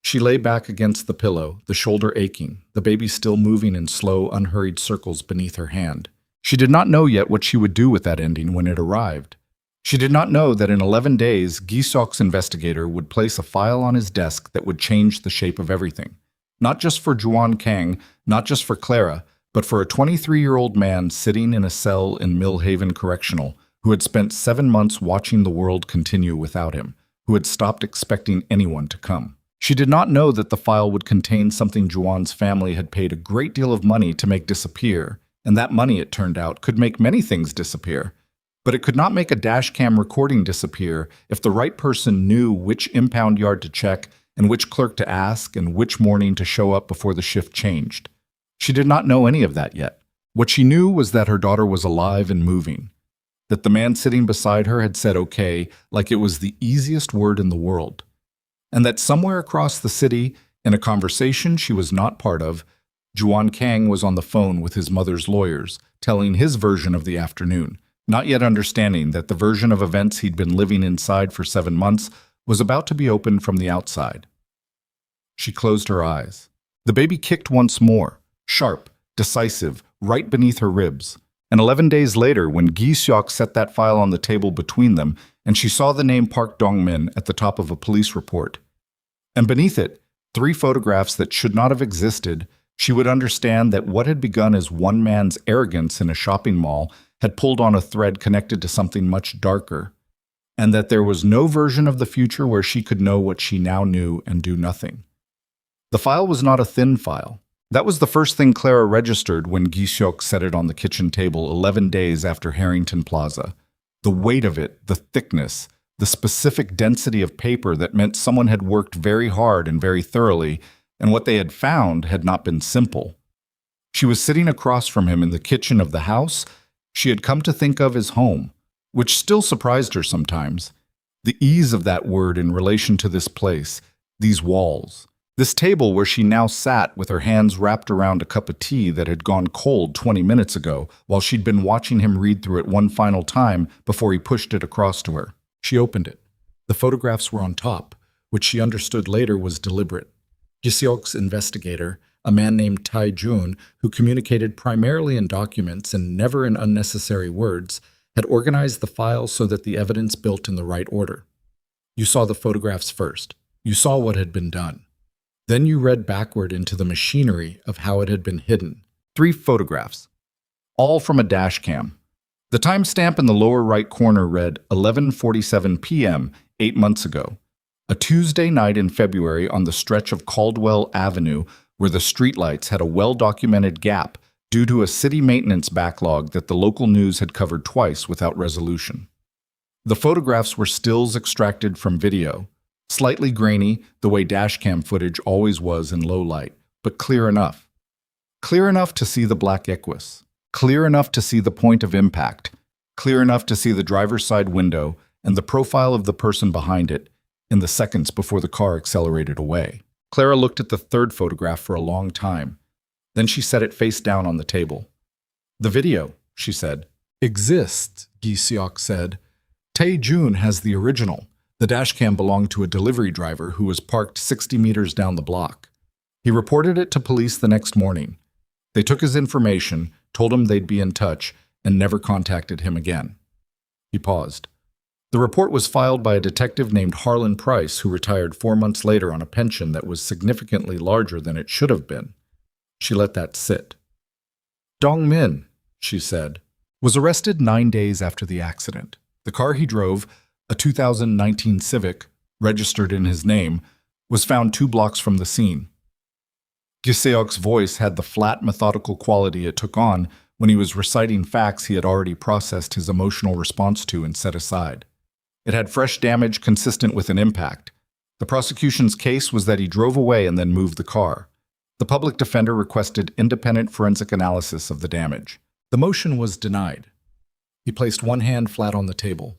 She lay back against the pillow, the shoulder aching, the baby still moving in slow, unhurried circles beneath her hand. She did not know yet what she would do with that ending when it arrived. She did not know that in 11 days, Gisyok's investigator would place a file on his desk that would change the shape of everything. Not just for Juan Kang, not just for Clara, but for a 23-year-old man sitting in a cell in Millhaven Correctional who had spent 7 months watching the world continue without him, who had stopped expecting anyone to come. She did not know that the file would contain something Juan's family had paid a great deal of money to make disappear, and that money, it turned out, could make many things disappear. But it could not make a dashcam recording disappear if the right person knew which impound yard to check and which clerk to ask and which morning to show up before the shift changed. She did not know any of that yet. What she knew was that her daughter was alive and moving, that the man sitting beside her had said okay like it was the easiest word in the world, and that somewhere across the city, in a conversation she was not part of, Juan Kang was on the phone with his mother's lawyers, telling his version of the afternoon, not yet understanding that the version of events he'd been living inside for 7 months was about to be opened from the outside. She closed her eyes. The baby kicked once more, sharp, decisive, right beneath her ribs. And 11 days later, when Gi Seok set that file on the table between them, and she saw the name Park Dong-min at the top of a police report, and beneath it, 3 photographs that should not have existed, she would understand that what had begun as one man's arrogance in a shopping mall had pulled on a thread connected to something much darker, and that there was no version of the future where she could know what she now knew and do nothing. The file was not a thin file. That was the first thing Clara registered when Gi Seok set it on the kitchen table 11 days after Harrington Plaza. The weight of it, the thickness, the specific density of paper that meant someone had worked very hard and very thoroughly, and what they had found had not been simple. She was sitting across from him in the kitchen of the house she had come to think of as home, which still surprised her sometimes. The ease of that word in relation to this place, these walls. This table where she now sat with her hands wrapped around a cup of tea that had gone cold 20 minutes ago while she'd been watching him read through it one final time before he pushed it across to her. She opened it. The photographs were on top, which she understood later was deliberate. Gi Seok's investigator, a man named Tai Jun, who communicated primarily in documents and never in unnecessary words, had organized the files so that the evidence built in the right order. You saw the photographs first. You saw what had been done. Then you read backward into the machinery of how it had been hidden. 3 photographs, all from a dash cam. The timestamp in the lower right corner read 11:47 p.m. 8 months ago, a Tuesday night in February on the stretch of Caldwell Avenue where the streetlights had a well-documented gap due to a city maintenance backlog that the local news had covered twice without resolution. The photographs were stills extracted from video, slightly grainy, the way dashcam footage always was in low light, but clear enough. Clear enough to see the black Equus. Clear enough to see the point of impact. Clear enough to see the driver's side window and the profile of the person behind it in the seconds before the car accelerated away. Clara looked at the 3rd photograph for a long time. Then she set it face down on the table. "The video," she said. "Exists," Gi Seok said. "Tae Jun has the original. The dashcam belonged to a delivery driver who was parked 60 meters down the block. He reported it to police the next morning. They took his information, told him they'd be in touch, and never contacted him again." He paused. The report was filed by a detective named Harlan Price, who retired 4 months later on a pension that was significantly larger than it should have been. She let that sit. "Dong-min," she said, "was arrested 9 days after the accident. The car he drove, a 2019 Civic, registered in his name, was found 2 blocks from the scene." Gi Seok's voice had the flat, methodical quality it took on when he was reciting facts he had already processed his emotional response to and set aside. It had fresh damage consistent with an impact. The prosecution's case was that he drove away and then moved the car. The public defender requested independent forensic analysis of the damage. The motion was denied. He placed one hand flat on the table.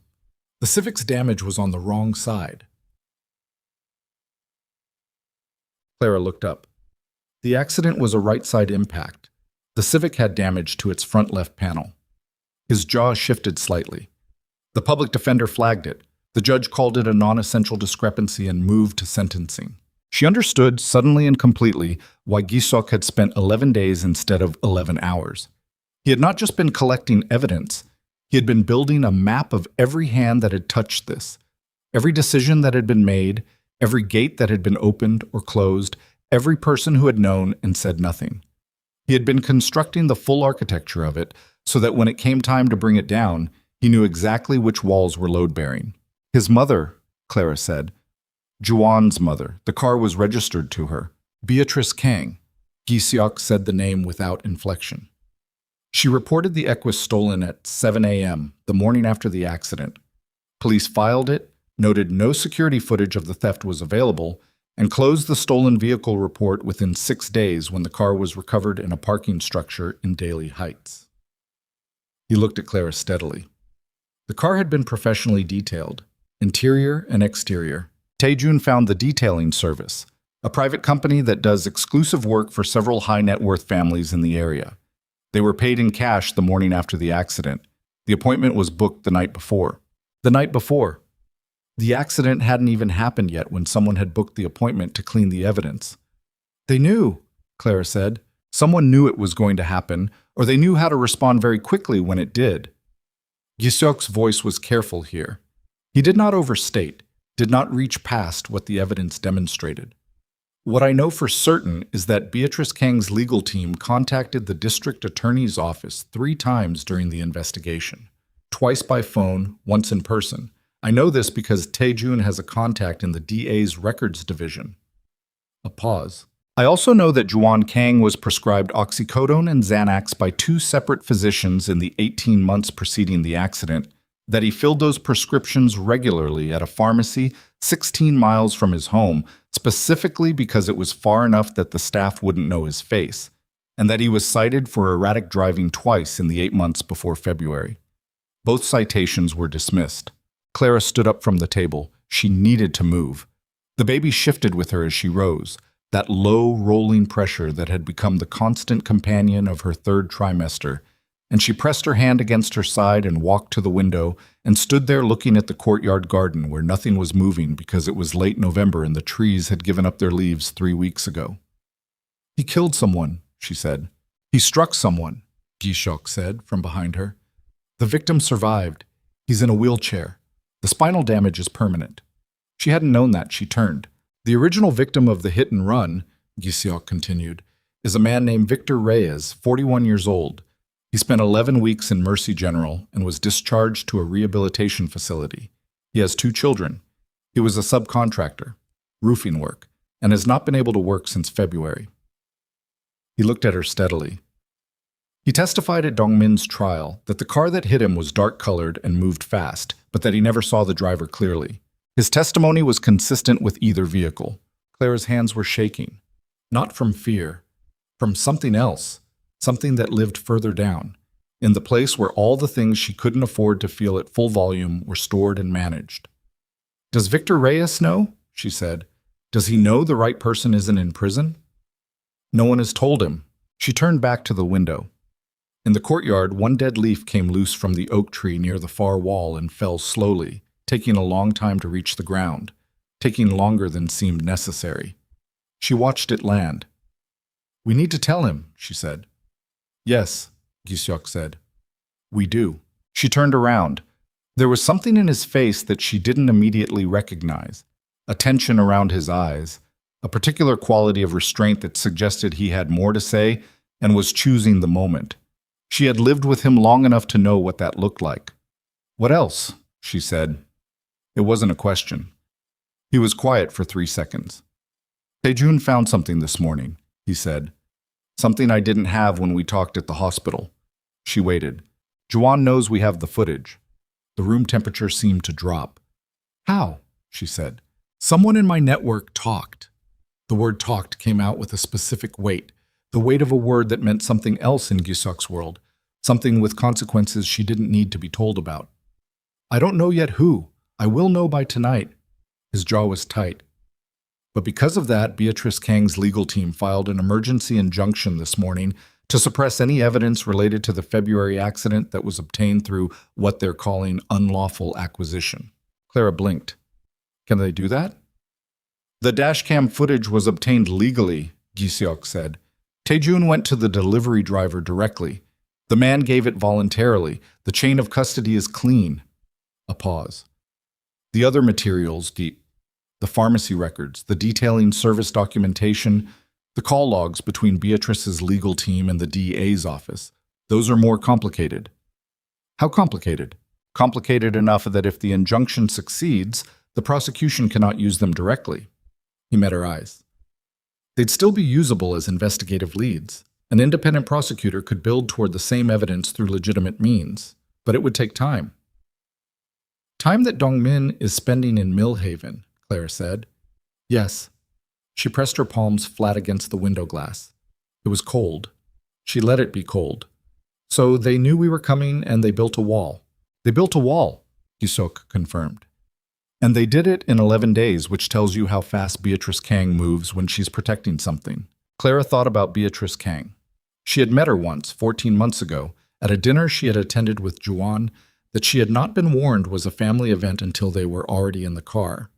The Civic's damage was on the wrong side. Clara looked up. The accident was a right-side impact. The Civic had damage to its front left panel. His jaw shifted slightly. The public defender flagged it. The judge called it a non-essential discrepancy and moved to sentencing. She understood suddenly and completely why Gi Seok had spent 11 days instead of 11 hours. He had not just been collecting evidence. He had been building a map of every hand that had touched this, every decision that had been made, every gate that had been opened or closed, every person who had known and said nothing. He had been constructing the full architecture of it so that when it came time to bring it down, he knew exactly which walls were load-bearing. His mother, Clara said. Juan's mother. The car was registered to her. Beatrice Kang. Gi Seok said the name without inflection. She reported the Equus stolen at 7 a.m., the morning after the accident. Police filed it, noted no security footage of the theft was available, and closed the stolen vehicle report within 6 days when the car was recovered in a parking structure in Daly Heights. He looked at Clara steadily. The car had been professionally detailed, interior and exterior. Taejun found the detailing service, a private company that does exclusive work for several high-net-worth families in the area. They were paid in cash the morning after the accident. The appointment was booked the night before. The night before. The accident hadn't even happened yet when someone had booked the appointment to clean the evidence. They knew, Clara said. Someone knew it was going to happen, or they knew how to respond very quickly when it did. Giseok's voice was careful here. He did not overstate, did not reach past what the evidence demonstrated. What I know for certain is that Beatrice Kang's legal team contacted the district attorney's office 3 times during the investigation. Twice by phone, once in person. I know this because Taejun has a contact in the DA's records division. A pause. I also know that Juan Kang was prescribed oxycodone and Xanax by 2 separate physicians in the 18 months preceding the accident, that he filled those prescriptions regularly at a pharmacy 16 miles from his home, specifically because it was far enough that the staff wouldn't know his face, and that he was cited for erratic driving twice in the 8 months before February. Both citations were dismissed. Clara stood up from the table. She needed to move. The baby shifted with her as she rose, that low, rolling pressure that had become the constant companion of her 3rd trimester, and she pressed her hand against her side and walked to the window and stood there looking at the courtyard garden where nothing was moving because it was late November and the trees had given up their leaves 3 weeks ago. He killed someone, she said. He struck someone, Giseok said from behind her. The victim survived. He's in a wheelchair. The spinal damage is permanent. She hadn't known that. She turned. The original victim of the hit and run, Giseok continued, is a man named Victor Reyes, 41 years old. He spent 11 weeks in Mercy General and was discharged to a rehabilitation facility. He has 2 children. He was a subcontractor, roofing work, and has not been able to work since February. He looked at her steadily. He testified at Dongmin's trial that the car that hit him was dark-colored and moved fast, but that he never saw the driver clearly. His testimony was consistent with either vehicle. Clara's hands were shaking, not from fear, from something else. Something that lived further down, in the place where all the things she couldn't afford to feel at full volume were stored and managed. Does Victor Reyes know? She said. Does he know the right person isn't in prison? No one has told him. She turned back to the window. In the courtyard, 1 dead leaf came loose from the oak tree near the far wall and fell slowly, taking a long time to reach the ground, taking longer than seemed necessary. She watched it land. We need to tell him, she said. Yes, Giseok said. We do. She turned around. There was something in his face that she didn't immediately recognize, a tension around his eyes, a particular quality of restraint that suggested he had more to say and was choosing the moment. She had lived with him long enough to know what that looked like. What else? She said. It wasn't a question. He was quiet for 3 seconds. Taejun found something this morning, he said. Something I didn't have when we talked at the hospital. She waited. Juan knows we have the footage. The room temperature seemed to drop. How? She said. Someone in my network talked. The word talked came out with a specific weight, the weight of a word that meant something else in Giseok's world, something with consequences she didn't need to be told about. I don't know yet who. I will know by tonight. His jaw was tight. But because of that, Beatrice Kang's legal team filed an emergency injunction this morning to suppress any evidence related to the February accident that was obtained through what they're calling unlawful acquisition. Clara blinked. Can they do that? The dashcam footage was obtained legally, Giseok said. Taejun went to the delivery driver directly. The man gave it voluntarily. The chain of custody is clean. A pause. The other materials, the pharmacy records, the detailing service documentation, the call logs between Beatrice's legal team and the DA's office. Those are more complicated. How complicated? Complicated enough that if the injunction succeeds, the prosecution cannot use them directly. He met her eyes. They'd still be usable as investigative leads. An independent prosecutor could build toward the same evidence through legitimate means, but it would take time. Time that Dongmin is spending in Millhaven, Clara said. Yes. She pressed her palms flat against the window glass. It was cold. She let it be cold. So they knew we were coming and they built a wall. They built a wall, Gisok confirmed. And they did it in 11 days, which tells you how fast Beatrice Kang moves when she's protecting something. Clara thought about Beatrice Kang. She had met her once, 14 months ago, at a dinner she had attended with Juan that she had not been warned was a family event until they were already in the car.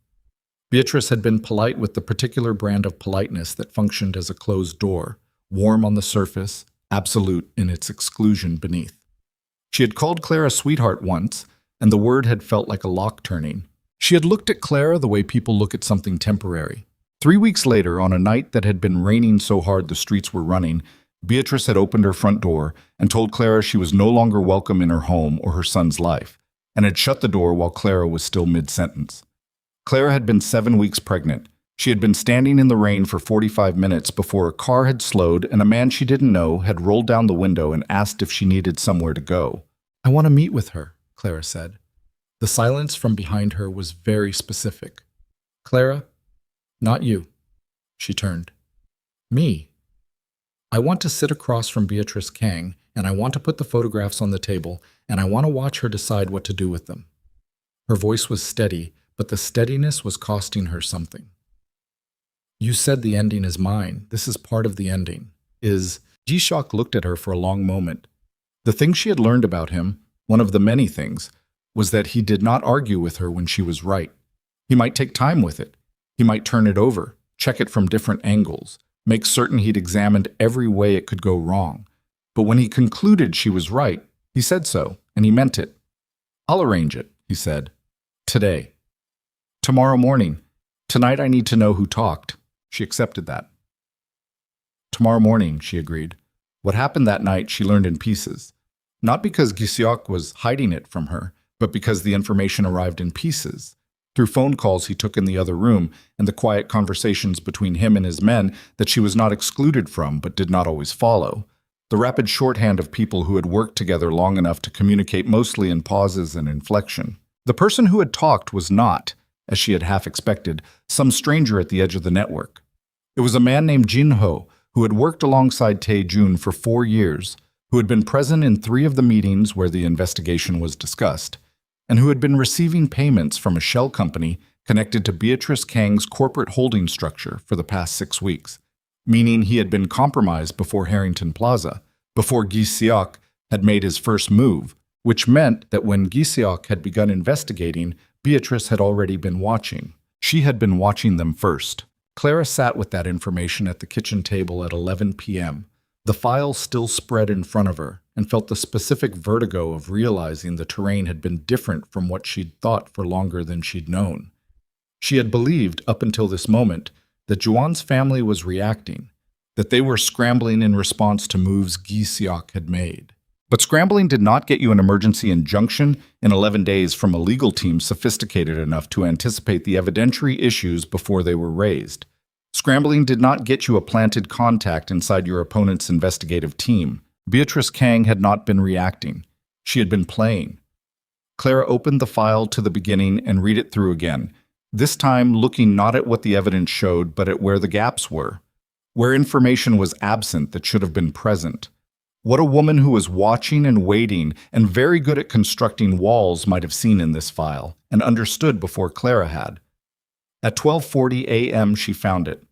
Beatrice had been polite with the particular brand of politeness that functioned as a closed door, warm on the surface, absolute in its exclusion beneath. She had called Clara sweetheart once, and the word had felt like a lock turning. She had looked at Clara the way people look at something temporary. 3 weeks later, on a night that had been raining so hard the streets were running, Beatrice had opened her front door and told Clara she was no longer welcome in her home or her son's life, and had shut the door while Clara was still mid-sentence. Clara had been 7 weeks pregnant. She had been standing in the rain for 45 minutes before a car had slowed and a man she didn't know had rolled down the window and asked if she needed somewhere to go. I want to meet with her, Clara said. The silence from behind her was very specific. Clara, not you. She turned. Me. I want to sit across from Beatrice Kang, and I want to put the photographs on the table, and I want to watch her decide what to do with them. Her voice was steady, but the steadiness was costing her something. You said the ending is mine. This is part of the ending. Ji-Shock looked at her for a long moment. The thing she had learned about him, one of the many things, was that he did not argue with her when she was right. He might take time with it. He might turn it over, check it from different angles, make certain he'd examined every way it could go wrong. But when he concluded she was right, he said so, and he meant it. I'll arrange it, he said. Today. Tomorrow morning. Tonight I need to know who talked. She accepted that. Tomorrow morning, she agreed. What happened that night she learned in pieces. Not because Giseok was hiding it from her, but because the information arrived in pieces. Through phone calls he took in the other room and the quiet conversations between him and his men that she was not excluded from but did not always follow. The rapid shorthand of people who had worked together long enough to communicate mostly in pauses and inflection. The person who had talked was not, as she had half expected, some stranger at the edge of the network. It was a man named Jin Ho, who had worked alongside Tae-jun for 4 years, who had been present in 3 of the meetings where the investigation was discussed, and who had been receiving payments from a shell company connected to Beatrice Kang's corporate holding structure for the past 6 weeks, meaning he had been compromised before Harrington Plaza, before Gi-seok had made his first move, which meant that when Gi-seok had begun investigating, Beatrice had already been watching. She had been watching them first. Clara sat with that information at the kitchen table at 11 p.m., the file still spread in front of her, and felt the specific vertigo of realizing the terrain had been different from what she'd thought for longer than she'd known. She had believed, up until this moment, that Juan's family was reacting, that they were scrambling in response to moves Gi-seok had made. But scrambling did not get you an emergency injunction in 11 days from a legal team sophisticated enough to anticipate the evidentiary issues before they were raised. Scrambling did not get you a planted contact inside your opponent's investigative team. Beatrice Kang had not been reacting. She had been playing. Clara opened the file to the beginning and read it through again, this time looking not at what the evidence showed, but at where the gaps were, where information was absent that should have been present. What a woman who was watching and waiting and very good at constructing walls might have seen in this file and understood before Clara had. At 12:40 a.m. she found it.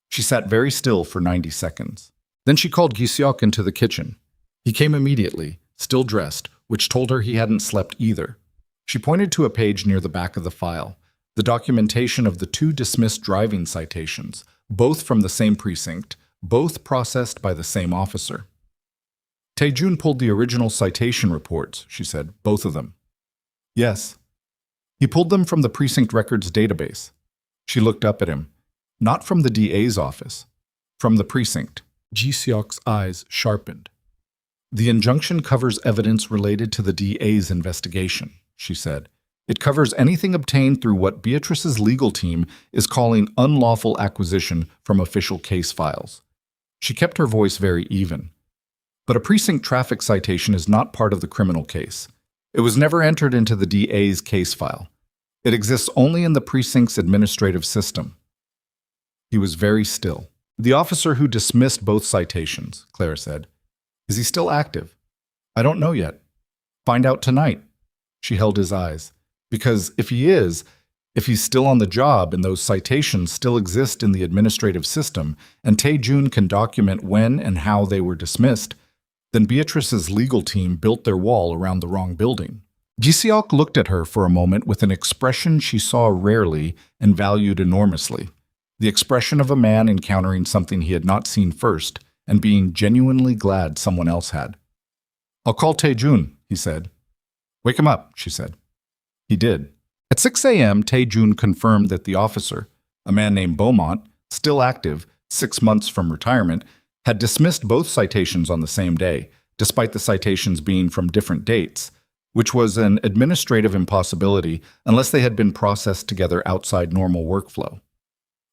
She sat very still for 90 seconds. Then she called Gi-seok into the kitchen. He came immediately, still dressed, which told her he hadn't slept either. She pointed to a page near the back of the file, the documentation of the 2 dismissed driving citations, both from the same precinct, both processed by the same officer. Tae-jun pulled the original citation reports, she said, both of them. Yes. He pulled them from the precinct records database. She looked up at him. Not from the DA's office. From the precinct. Ji-seok's eyes sharpened. The injunction covers evidence related to the DA's investigation, she said. It covers anything obtained through what Beatrice's legal team is calling unlawful acquisition from official case files. She kept her voice very even. But a precinct traffic citation is not part of the criminal case. It was never entered into the DA's case file. It exists only in the precinct's administrative system. He was very still. The officer who dismissed both citations, Clara said. Is he still active? I don't know yet. Find out tonight. She held his eyes. Because if he's still on the job and those citations still exist in the administrative system, and Tae-jun can document when and how they were dismissed, then Beatrice's legal team built their wall around the wrong building. Ji-seok looked at her for a moment with an expression she saw rarely and valued enormously. The expression of a man encountering something he had not seen first and being genuinely glad someone else had. I'll call Tae-jun, he said. Wake him up, she said. He did. At 6 a.m., Tae-jun confirmed that the officer, a man named Beaumont, still active, 6 months from retirement, had dismissed both citations on the same day, despite the citations being from different dates, which was an administrative impossibility unless they had been processed together outside normal workflow.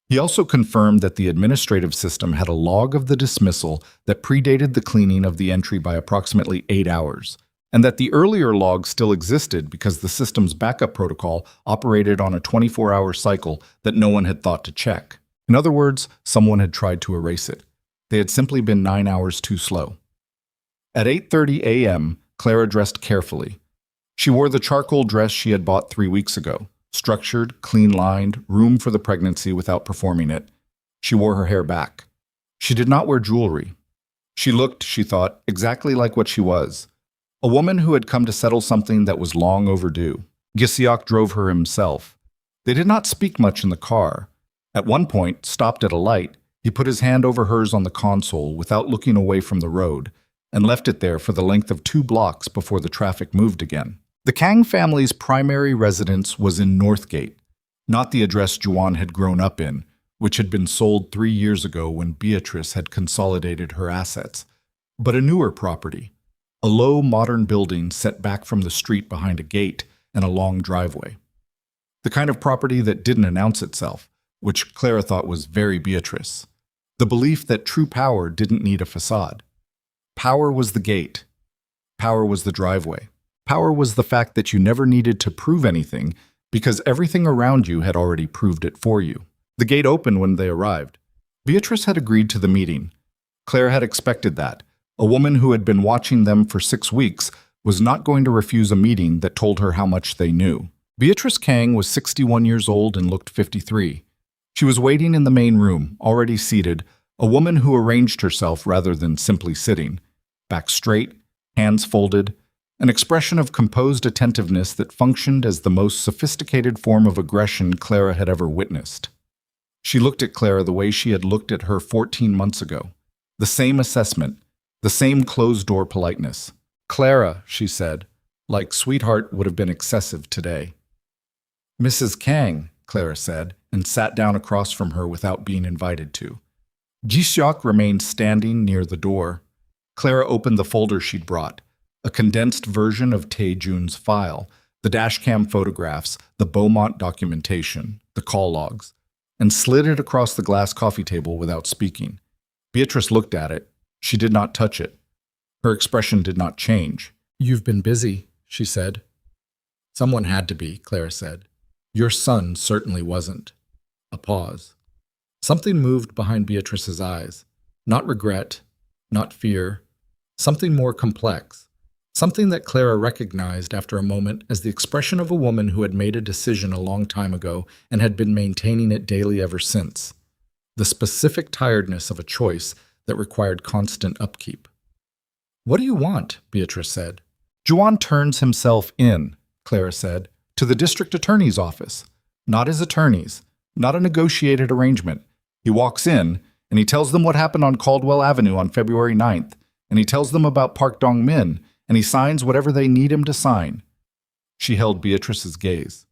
He also confirmed that the administrative system had a log of the dismissal that predated the cleaning of the entry by approximately 8 hours, and that the earlier log still existed because the system's backup protocol operated on a 24-hour cycle that no one had thought to check. In other words, someone had tried to erase it. They had simply been 9 hours too slow. At 8:30 a.m., Clara dressed carefully. She wore the charcoal dress she had bought 3 weeks ago. Structured, clean-lined, room for the pregnancy without performing it. She wore her hair back. She did not wear jewelry. She looked, she thought, exactly like what she was. A woman who had come to settle something that was long overdue. Ji-seok drove her himself. They did not speak much in the car. At one point, stopped at a light, he put his hand over hers on the console without looking away from the road, and left it there for the length of 2 blocks before the traffic moved again. The Kang family's primary residence was in Northgate, not the address Juan had grown up in, which had been sold 3 years ago when Beatrice had consolidated her assets, but a newer property, a low modern building set back from the street behind a gate and a long driveway. The kind of property that didn't announce itself, which Clara thought was very Beatrice. The belief that true power didn't need a facade. Power was the gate. Power was the driveway. Power was the fact that you never needed to prove anything because everything around you had already proved it for you. The gate opened when they arrived. Beatrice had agreed to the meeting. Claire had expected that. A woman who had been watching them for 6 weeks was not going to refuse a meeting that told her how much they knew. Beatrice Kang was 61 years old and looked 53. She was waiting in the main room, already seated, a woman who arranged herself rather than simply sitting. Back straight, hands folded, an expression of composed attentiveness that functioned as the most sophisticated form of aggression Clara had ever witnessed. She looked at Clara the way she had looked at her 14 months ago. The same assessment, the same closed-door politeness. Clara, she said, like sweetheart would have been excessive today. Mrs. Kang, Clara said, and sat down across from her without being invited to. Ji-seok remained standing near the door. Clara opened the folder she'd brought. A condensed version of Tae-jun's file, the dashcam photographs, the Beaumont documentation, the call logs, and slid it across the glass coffee table without speaking. Beatrice looked at it. She did not touch it. Her expression did not change. You've been busy, she said. Someone had to be, Clara said. Your son certainly wasn't. A pause. Something moved behind Beatrice's eyes. Not regret, not fear. Something more complex. Something that Clara recognized after a moment as the expression of a woman who had made a decision a long time ago and had been maintaining it daily ever since. The specific tiredness of a choice that required constant upkeep. What do you want? Beatrice said. Juan turns himself in, Clara said, to the district attorney's office. Not his attorneys, not a negotiated arrangement. He walks in, and he tells them what happened on Caldwell Avenue on February 9th, and he tells them about Park Dong-min, and he signs whatever they need him to sign. She held Beatrice's gaze.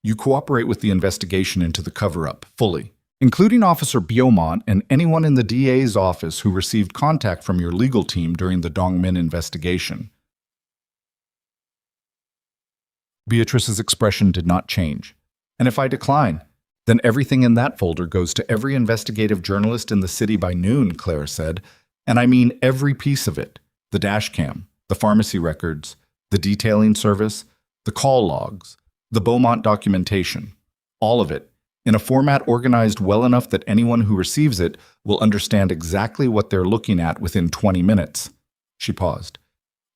You cooperate with the investigation into the cover-up, fully, including Officer Beaumont and anyone in the DA's office who received contact from your legal team during the Dong-min investigation. Beatrice's expression did not change. And if I decline, then everything in that folder goes to every investigative journalist in the city by noon, Clara said, and I mean every piece of it. The dash cam, the pharmacy records, the detailing service, the call logs, the Beaumont documentation. All of it, in a format organized well enough that anyone who receives it will understand exactly what they're looking at within 20 minutes. She paused.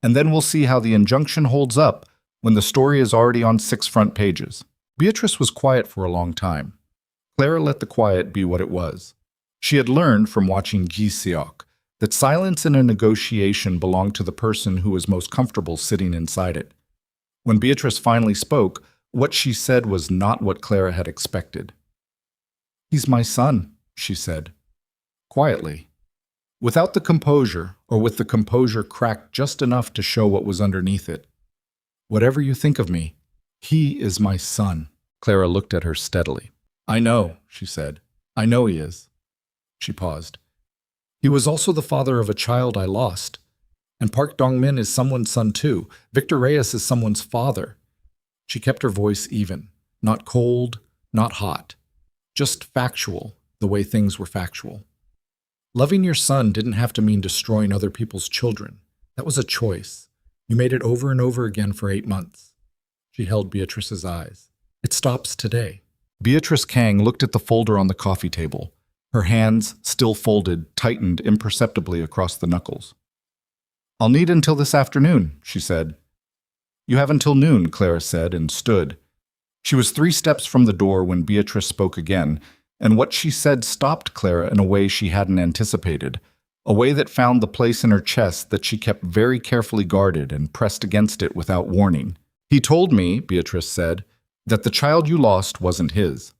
And then we'll see how the injunction holds up when the story is already on 6 front pages. Beatrice was quiet for a long time. Clara let the quiet be what it was. She had learned from watching Guy Sioc that silence in a negotiation belonged to the person who was most comfortable sitting inside it. When Beatrice finally spoke, what she said was not what Clara had expected. "He's my son," she said, quietly, without the composure, or with the composure cracked just enough to show what was underneath it. "Whatever you think of me, he is my son." Clara looked at her steadily. "I know," she said. "I know he is." She paused. "He was also the father of a child I lost. And Park Dong-min is someone's son too. Victor Reyes is someone's father." She kept her voice even, not cold, not hot, just factual, the way things were factual. "Loving your son didn't have to mean destroying other people's children. That was a choice. You made it over and over again for 8 months. She held Beatrice's eyes. "It stops today." Beatrice Kang looked at the folder on the coffee table. Her hands, still folded, tightened imperceptibly across the knuckles. "I'll need until this afternoon," she said. "You have until noon," Clara said, and stood. She was 3 steps from the door when Beatrice spoke again, and what she said stopped Clara in a way she hadn't anticipated, a way that found the place in her chest that she kept very carefully guarded and pressed against it without warning. "He told me," Beatrice said, "that the child you lost wasn't his."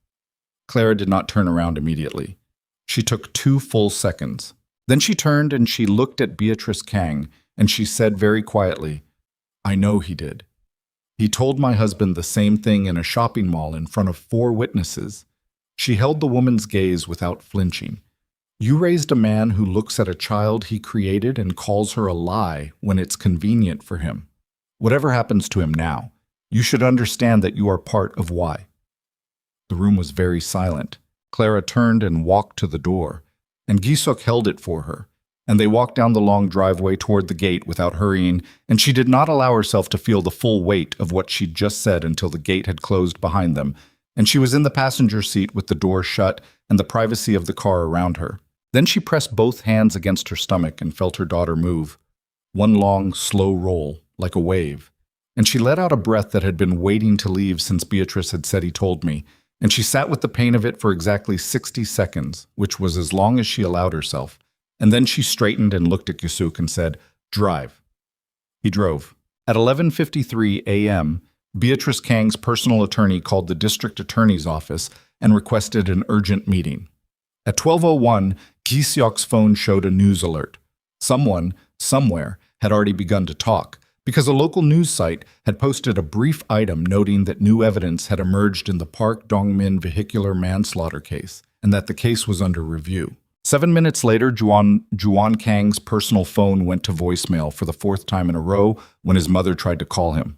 Clara did not turn around immediately. She took 2 full seconds. Then she turned and she looked at Beatrice Kang, and she said very quietly, "I know he did. He told my husband the same thing in a shopping mall in front of 4 witnesses." She held the woman's gaze without flinching. "You raised a man who looks at a child he created and calls her a lie when it's convenient for him. Whatever happens to him now, you should understand that you are part of why." The room was very silent. Clara turned and walked to the door, and Gisuk held it for her, and they walked down the long driveway toward the gate without hurrying, and she did not allow herself to feel the full weight of what she'd just said until the gate had closed behind them, and she was in the passenger seat with the door shut and the privacy of the car around her. Then she pressed both hands against her stomach and felt her daughter move. One long, slow roll, like a wave. And she let out a breath that had been waiting to leave since Beatrice had said he told me, and she sat with the pain of it for exactly 60 seconds, which was as long as she allowed herself. And then she straightened and looked at Gisuk and said, "Drive." He drove. At 11:53 a.m., Beatrice Kang's personal attorney called the district attorney's office and requested an urgent meeting. At 12:01, Gi Seok's phone showed a news alert. Someone, somewhere, had already begun to talk, because a local news site had posted a brief item noting that new evidence had emerged in the Park Dong-min vehicular manslaughter case, and that the case was under review. 7 minutes later, Juan Kang's personal phone went to voicemail for the 4th time in a row when his mother tried to call him.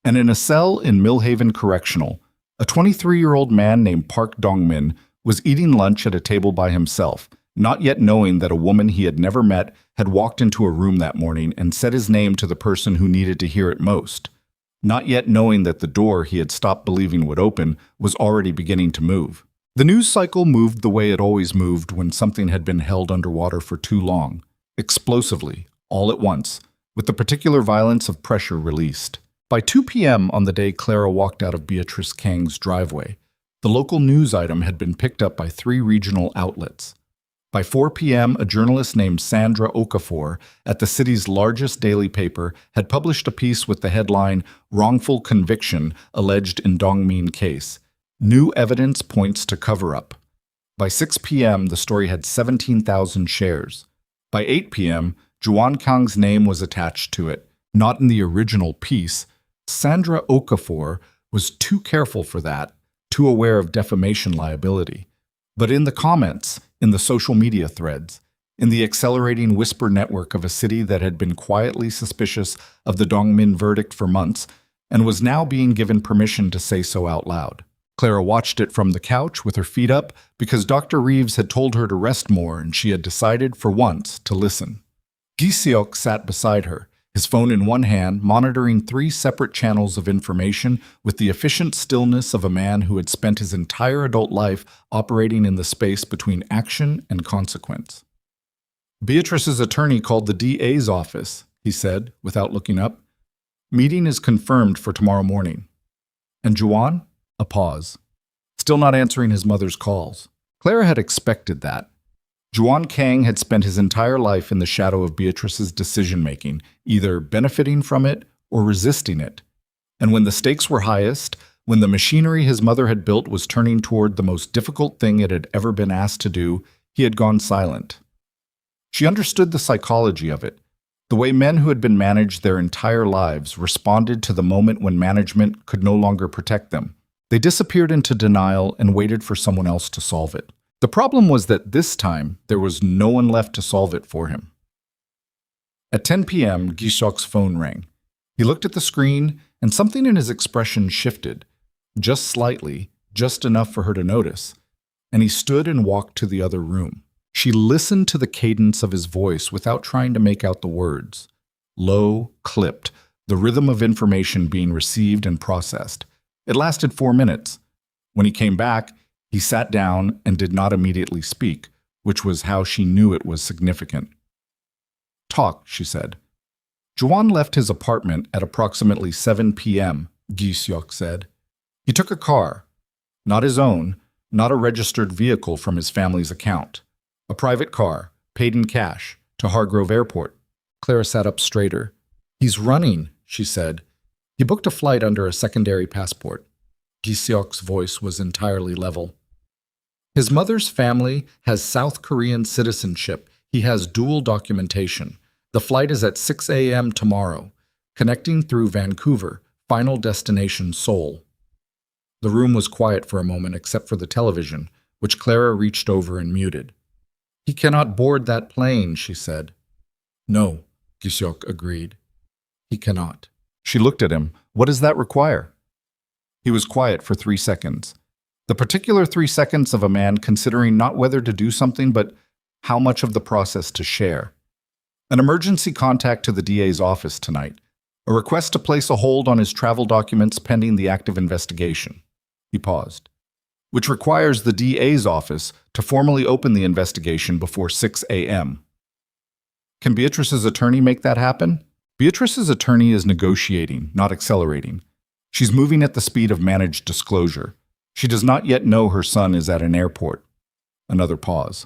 And in a cell in Millhaven Correctional, a 23-year-old man named Park Dong-min was eating lunch at a table by himself, not yet knowing that a woman he had never met had walked into a room that morning and said his name to the person who needed to hear it most, not yet knowing that the door he had stopped believing would open was already beginning to move. The news cycle moved the way it always moved when something had been held underwater for too long, explosively, all at once, with the particular violence of pressure released. By 2 p.m. on the day Clara walked out of Beatrice Kang's driveway, the local news item had been picked up by 3 regional outlets. By 4 p.m., a journalist named Sandra Okafor at the city's largest daily paper had published a piece with the headline, "Wrongful Conviction Alleged in Dong-min Case. New Evidence Points to Cover-Up." By 6 p.m., the story had 17,000 shares. By 8 p.m., Juan Kang's name was attached to it, not in the original piece. Sandra Okafor was too careful for that, too aware of defamation liability. But in the comments, in the social media threads, in the accelerating whisper network of a city that had been quietly suspicious of the Dong-min verdict for months and was now being given permission to say so out loud. Clara watched it from the couch with her feet up because Dr. Reeves had told her to rest more and she had decided, for once, to listen. Giseok sat beside her, his phone in one hand, monitoring 3 separate channels of information with the efficient stillness of a man who had spent his entire adult life operating in the space between action and consequence. Beatrice's attorney called the DA's office, he said, without looking up. Meeting is confirmed for tomorrow morning. And Juan? A pause. Still not answering his mother's calls. Clara had expected that. Juan Kang had spent his entire life in the shadow of Beatrice's decision-making, either benefiting from it or resisting it. And when the stakes were highest, when the machinery his mother had built was turning toward the most difficult thing it had ever been asked to do, he had gone silent. She understood the psychology of it, the way men who had been managed their entire lives responded to the moment when management could no longer protect them. They disappeared into denial and waited for someone else to solve it. The problem was that this time, there was no one left to solve it for him. At 10 p.m., Giseok's phone rang. He looked at the screen, and something in his expression shifted, just slightly, just enough for her to notice, and he stood and walked to the other room. She listened to the cadence of his voice without trying to make out the words. Low, clipped, the rhythm of information being received and processed. It lasted 4 minutes. When he came back, he sat down and did not immediately speak, which was how she knew it was significant. Talk, she said. Juan left his apartment at approximately 7 p.m., Giseok said. He took a car, not his own, not a registered vehicle from his family's account. A private car, paid in cash, to Hargrove Airport. Clara sat up straighter. He's running, she said. He booked a flight under a secondary passport. Giseok's voice was entirely level. His mother's family has South Korean citizenship. He has dual documentation. The flight is at 6 a.m. tomorrow, connecting through Vancouver, final destination Seoul. The room was quiet for a moment except for the television, which Clara reached over and muted. He cannot board that plane, she said. No, Giseok agreed. He cannot. She looked at him. What does that require? He was quiet for 3 seconds. The particular 3 seconds of a man considering not whether to do something, but how much of the process to share. An emergency contact to the DA's office tonight. A request to place a hold on his travel documents pending the active investigation. He paused. Which requires the DA's office to formally open the investigation before 6 a.m. Can Beatrice's attorney make that happen? Beatrice's attorney is negotiating, not accelerating. She's moving at the speed of managed disclosure. She does not yet know her son is at an airport. Another pause.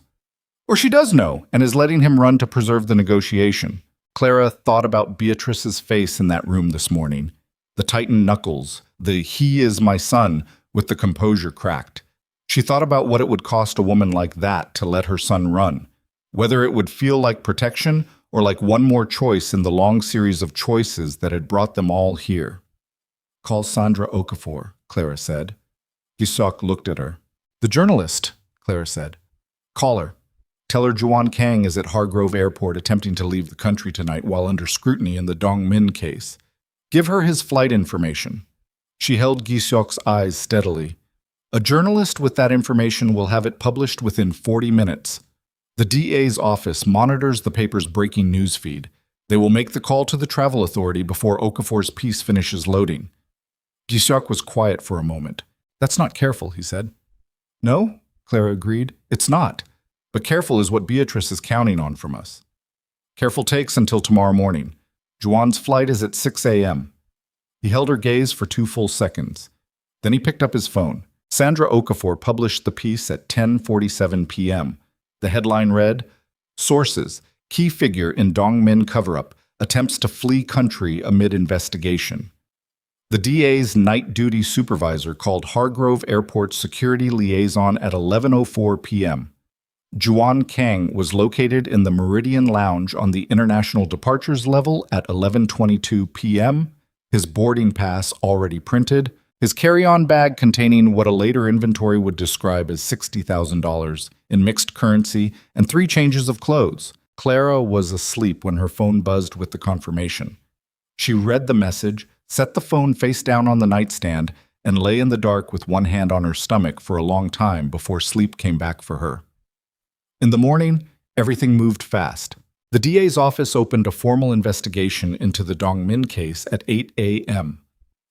Or she does know and is letting him run to preserve the negotiation. Clara thought about Beatrice's face in that room this morning. The tightened knuckles, the "he is my son" with the composure cracked. She thought about what it would cost a woman like that to let her son run, whether it would feel like protection or like one more choice in the long series of choices that had brought them all here. Call Sandra Okafor, Clara said. Giseok looked at her. The journalist, Clara said. Call her. Tell her Juan Kang is at Hargrove Airport attempting to leave the country tonight while under scrutiny in the Dongmin case. Give her his flight information. She held Giseok's eyes steadily. A journalist with that information will have it published within 40 minutes. The DA's office monitors the paper's breaking news feed. They will make the call to the travel authority before Okafor's piece finishes loading. Giseok was quiet for a moment. That's not careful, he said. No, Clara agreed. It's not. But careful is what Beatrice is counting on from us. Careful takes until tomorrow morning. Juan's flight is at 6 a.m. He held her gaze for 2 full seconds. Then he picked up his phone. Sandra Okafor published the piece at 10:47 p.m. The headline read, Sources, Key Figure in Dongmin Cover-Up, Attempts to Flee Country Amid Investigation. The DA's night duty supervisor called Hargrove Airport security liaison at 11:04 p.m. Juan Kang was located in the Meridian Lounge on the international departures level at 11:22 p.m., his boarding pass already printed, his carry-on bag containing what a later inventory would describe as $60,000 in mixed currency, and 3 changes of clothes. Clara was asleep when her phone buzzed with the confirmation. She read the message, set the phone face down on the nightstand, and lay in the dark with one hand on her stomach for a long time before sleep came back for her. In the morning, everything moved fast. The DA's office opened a formal investigation into the Dongmin case at 8 a.m.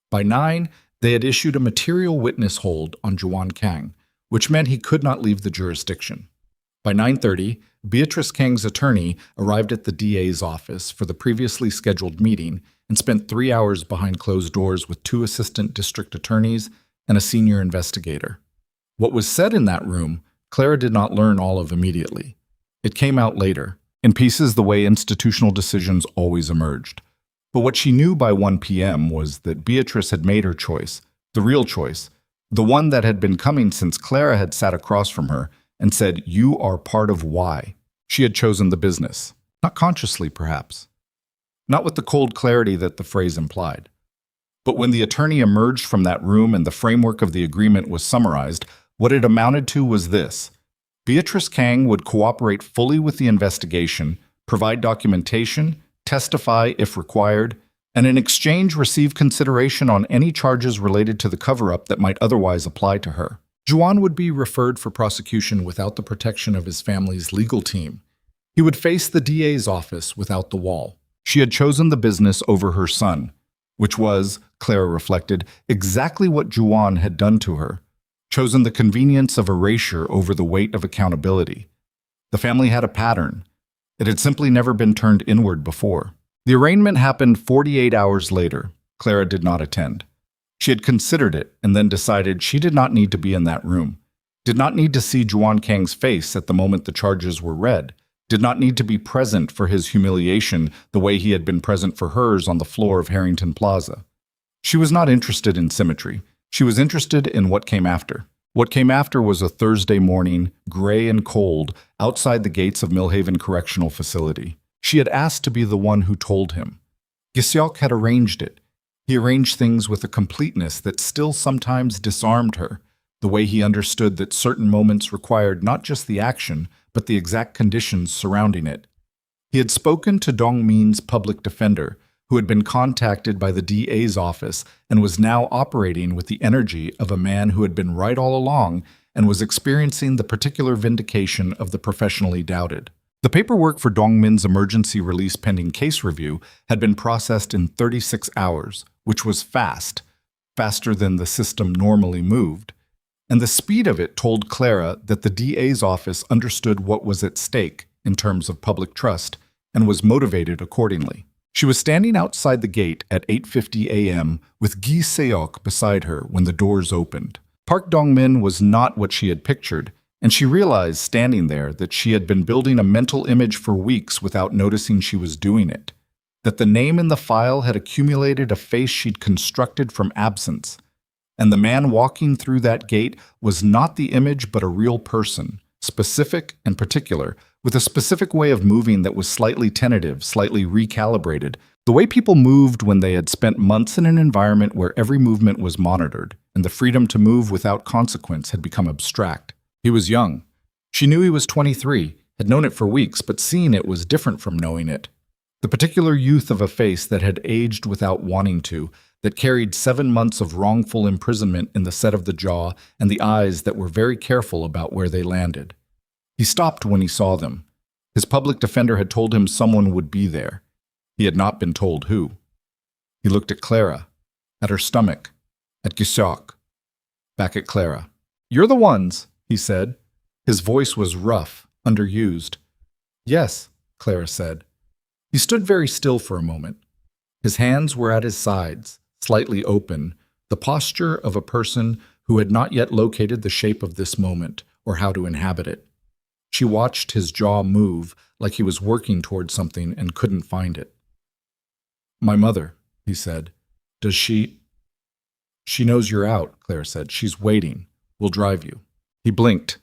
By 9, they had issued a material witness hold on Juan Kang, which meant he could not leave the jurisdiction. By 9:30, Beatrice Kang's attorney arrived at the DA's office for the previously scheduled meeting and spent 3 hours behind closed doors with 2 assistant district attorneys and a senior investigator. What was said in that room, Clara did not learn all of immediately. It came out later, in pieces the way institutional decisions always emerged. But what she knew by 1 p.m. was that Beatrice had made her choice, the real choice, the one that had been coming since Clara had sat across from her and said, "You are part of why." She had chosen the business, not consciously perhaps, not with the cold clarity that the phrase implied. But when the attorney emerged from that room and the framework of the agreement was summarized, what it amounted to was this: Beatrice Kang would cooperate fully with the investigation, provide documentation, testify if required, and in exchange receive consideration on any charges related to the cover-up that might otherwise apply to her. Juan would be referred for prosecution without the protection of his family's legal team. He would face the DA's office without the wall. She had chosen the business over her son, which was, Clara reflected, exactly what Juan had done to her. Chosen the convenience of erasure over the weight of accountability. The family had a pattern. It had simply never been turned inward before. The arraignment happened 48 hours later. Clara did not attend. She had considered it and then decided she did not need to be in that room, did not need to see Juan Kang's face at the moment the charges were read, did not need to be present for his humiliation the way he had been present for hers on the floor of Harrington Plaza. She was not interested in symmetry. She was interested in what came after. What came after was a Thursday morning, gray and cold, outside the gates of Millhaven Correctional Facility. She had asked to be the one who told him. Giseok had arranged it. He arranged things with a completeness that still sometimes disarmed her, the way he understood that certain moments required not just the action, but the exact conditions surrounding it. He had spoken to Dongmin's public defender, who had been contacted by the DA's office and was now operating with the energy of a man who had been right all along and was experiencing the particular vindication of the professionally doubted. The paperwork for Dongmin's emergency release pending case review had been processed in 36 hours, which was fast, faster than the system normally moved. And the speed of it told Clara that the DA's office understood what was at stake in terms of public trust and was motivated accordingly. She was standing outside the gate at 8:50 a.m. with Gi Seok beside her when the doors opened. Park Dongmin was not what she had pictured, and she realized standing there that she had been building a mental image for weeks without noticing she was doing it, that the name in the file had accumulated a face she'd constructed from absence, and the man walking through that gate was not the image but a real person, specific and particular, with a specific way of moving that was slightly tentative, slightly recalibrated, the way people moved when they had spent months in an environment where every movement was monitored, and the freedom to move without consequence had become abstract. He was young. She knew he was 23, had known it for weeks, but seeing it was different from knowing it. The particular youth of a face that had aged without wanting to, that carried 7 months of wrongful imprisonment in the set of the jaw and the eyes that were very careful about where they landed. He stopped when he saw them. His public defender had told him someone would be there. He had not been told who. He looked at Clara, at her stomach, at Giseok, back at Clara. "You're the ones," he said. His voice was rough, underused. "Yes," Clara said. He stood very still for a moment. His hands were at his sides, slightly open, the posture of a person who had not yet located the shape of this moment or how to inhabit it. She watched his jaw move like he was working toward something and couldn't find it. "My mother," he said. "Does she—" "She knows you're out," Claire said. "She's waiting. We'll drive you." He blinked.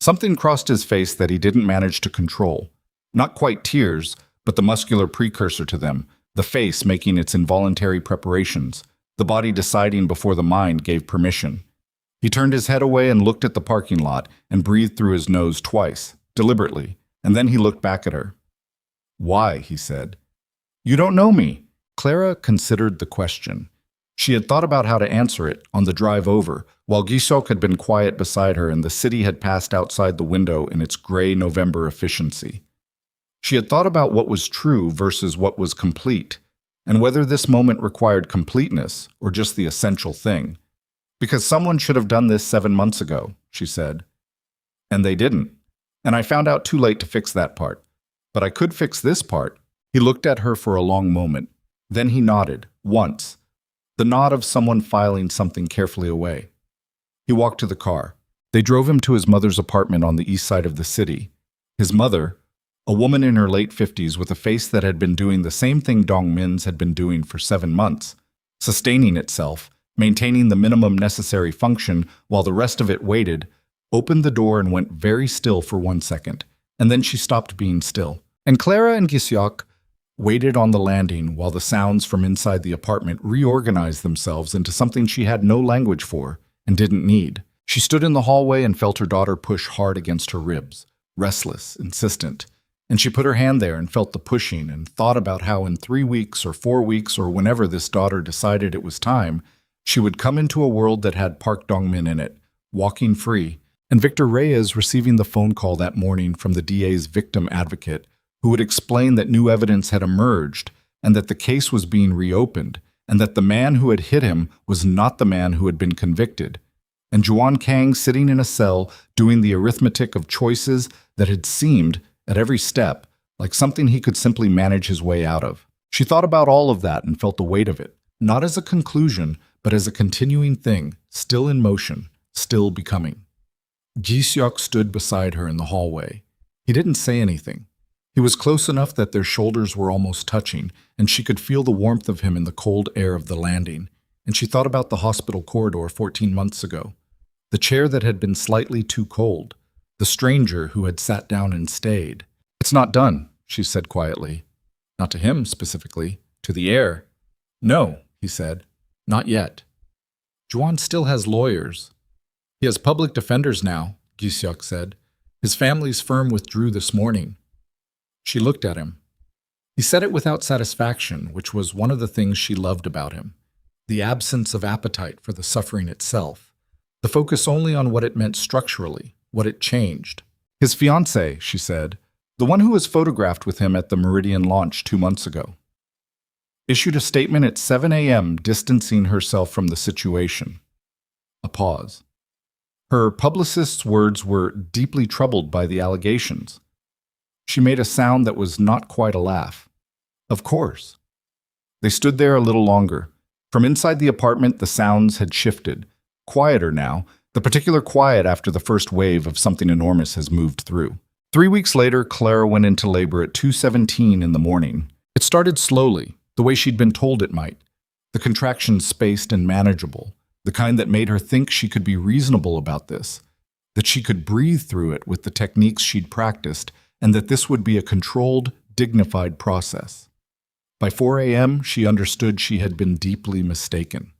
Something crossed his face that he didn't manage to control. Not quite tears, but the muscular precursor to them, the face making its involuntary preparations, the body deciding before the mind gave permission. He turned his head away and looked at the parking lot and breathed through his nose twice, deliberately, and then he looked back at her. "Why?" he said. "You don't know me." Clara considered the question. She had thought about how to answer it on the drive over, while Giseok had been quiet beside her and the city had passed outside the window in its gray November efficiency. She had thought about what was true versus what was complete, and whether this moment required completeness or just the essential thing. Because someone should have done this 7 months ago, she said. And they didn't. And I found out too late to fix that part. But I could fix this part. He looked at her for a long moment. Then he nodded, once. The nod of someone filing something carefully away. He walked to the car. They drove him to his mother's apartment on the east side of the city. His mother, a woman in her late 50s with a face that had been doing the same thing Dong Min's had been doing for 7 months, sustaining itself, maintaining the minimum necessary function while the rest of it waited, opened the door and went very still for 1 second, and then she stopped being still. And Clara and Gisyok waited on the landing while the sounds from inside the apartment reorganized themselves into something she had no language for and didn't need. She stood in the hallway and felt her daughter push hard against her ribs, restless, insistent. And she put her hand there and felt the pushing and thought about how in 3 weeks or 4 weeks or whenever this daughter decided it was time, she would come into a world that had Park Dong-min in it, walking free, and Victor Reyes receiving the phone call that morning from the DA's victim advocate, who would explain that new evidence had emerged and that the case was being reopened, and that the man who had hit him was not the man who had been convicted. And Juan Kang sitting in a cell doing the arithmetic of choices that had seemed, at every step, like something he could simply manage his way out of. She thought about all of that and felt the weight of it, not as a conclusion, but as a continuing thing, still in motion, still becoming. Gisyok stood beside her in the hallway. He didn't say anything. He was close enough that their shoulders were almost touching, and she could feel the warmth of him in the cold air of the landing. And she thought about the hospital corridor 14 months ago, the chair that had been slightly too cold, the stranger who had sat down and stayed. "It's not done," she said quietly. Not to him specifically, to the air. "No," he said, "not yet. Juan still has lawyers. He has public defenders now," Gisyok said. "His family's firm withdrew this morning." She looked at him. He said it without satisfaction, which was one of the things she loved about him. The absence of appetite for the suffering itself. The focus only on what it meant structurally, what it changed. "His fiancée," she said, "the one who was photographed with him at the Meridian launch 2 months ago, issued a statement at 7 a.m. distancing herself from the situation." A pause. Her publicist's words were deeply troubled by the allegations. She made a sound that was not quite a laugh. "Of course." They stood there a little longer. From inside the apartment, the sounds had shifted. Quieter now, the particular quiet after the first wave of something enormous has moved through. 3 weeks later, Clara went into labor at 2:17 in the morning. It started slowly, the way she'd been told it might. The contractions spaced and manageable, the kind that made her think she could be reasonable about this, that she could breathe through it with the techniques she'd practiced, and that this would be a controlled, dignified process. By 4 a.m., she understood she had been deeply mistaken.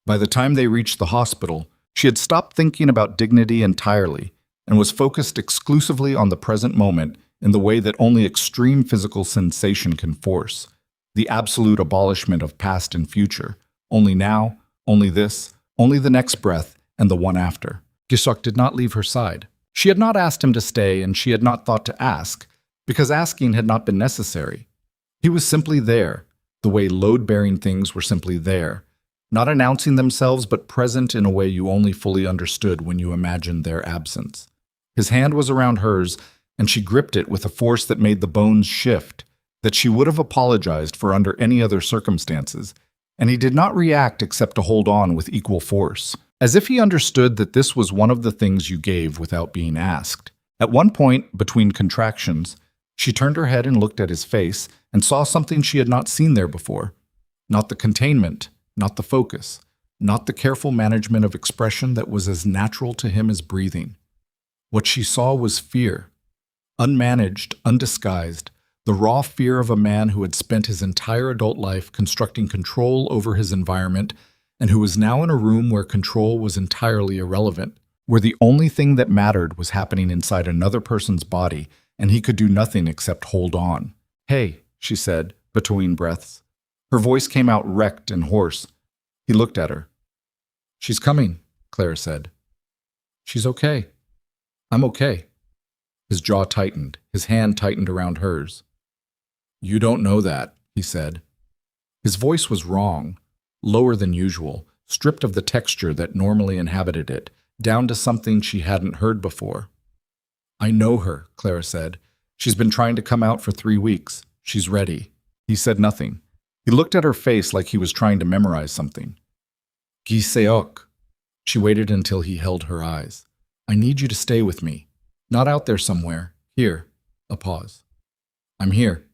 By the time they reached the hospital, she had stopped thinking about dignity entirely and was focused exclusively on the present moment in the way that only extreme physical sensation can force, the absolute abolishment of past and future, only now, only this, only the next breath, and the one after. Gisyok did not leave her side. She had not asked him to stay, and she had not thought to ask, because asking had not been necessary. He was simply there, the way load-bearing things were simply there, not announcing themselves but present in a way you only fully understood when you imagined their absence. His hand was around hers, and she gripped it with a force that made the bones shift, that she would have apologized for under any other circumstances, and he did not react except to hold on with equal force, as if he understood that this was one of the things you gave without being asked. At one point, between contractions, she turned her head and looked at his face and saw something she had not seen there before. Not the containment, not the focus, not the careful management of expression that was as natural to him as breathing. What she saw was fear, unmanaged, undisguised, the raw fear of a man who had spent his entire adult life constructing control over his environment and who was now in a room where control was entirely irrelevant, where the only thing that mattered was happening inside another person's body and he could do nothing except hold on. "Hey," she said, between breaths. Her voice came out wrecked and hoarse. He looked at her. "She's coming," Clara said. "She's okay. I'm okay." His jaw tightened. His hand tightened around hers. "You don't know that," he said. His voice was wrong, lower than usual, stripped of the texture that normally inhabited it, down to something she hadn't heard before. "I know her," Clara said. "She's been trying to come out for 3 weeks. She's ready." He said nothing. He looked at her face like he was trying to memorize something. "Giseok." She waited until he held her eyes. "I need you to stay with me. Not out there somewhere. Here." A pause. "I'm here."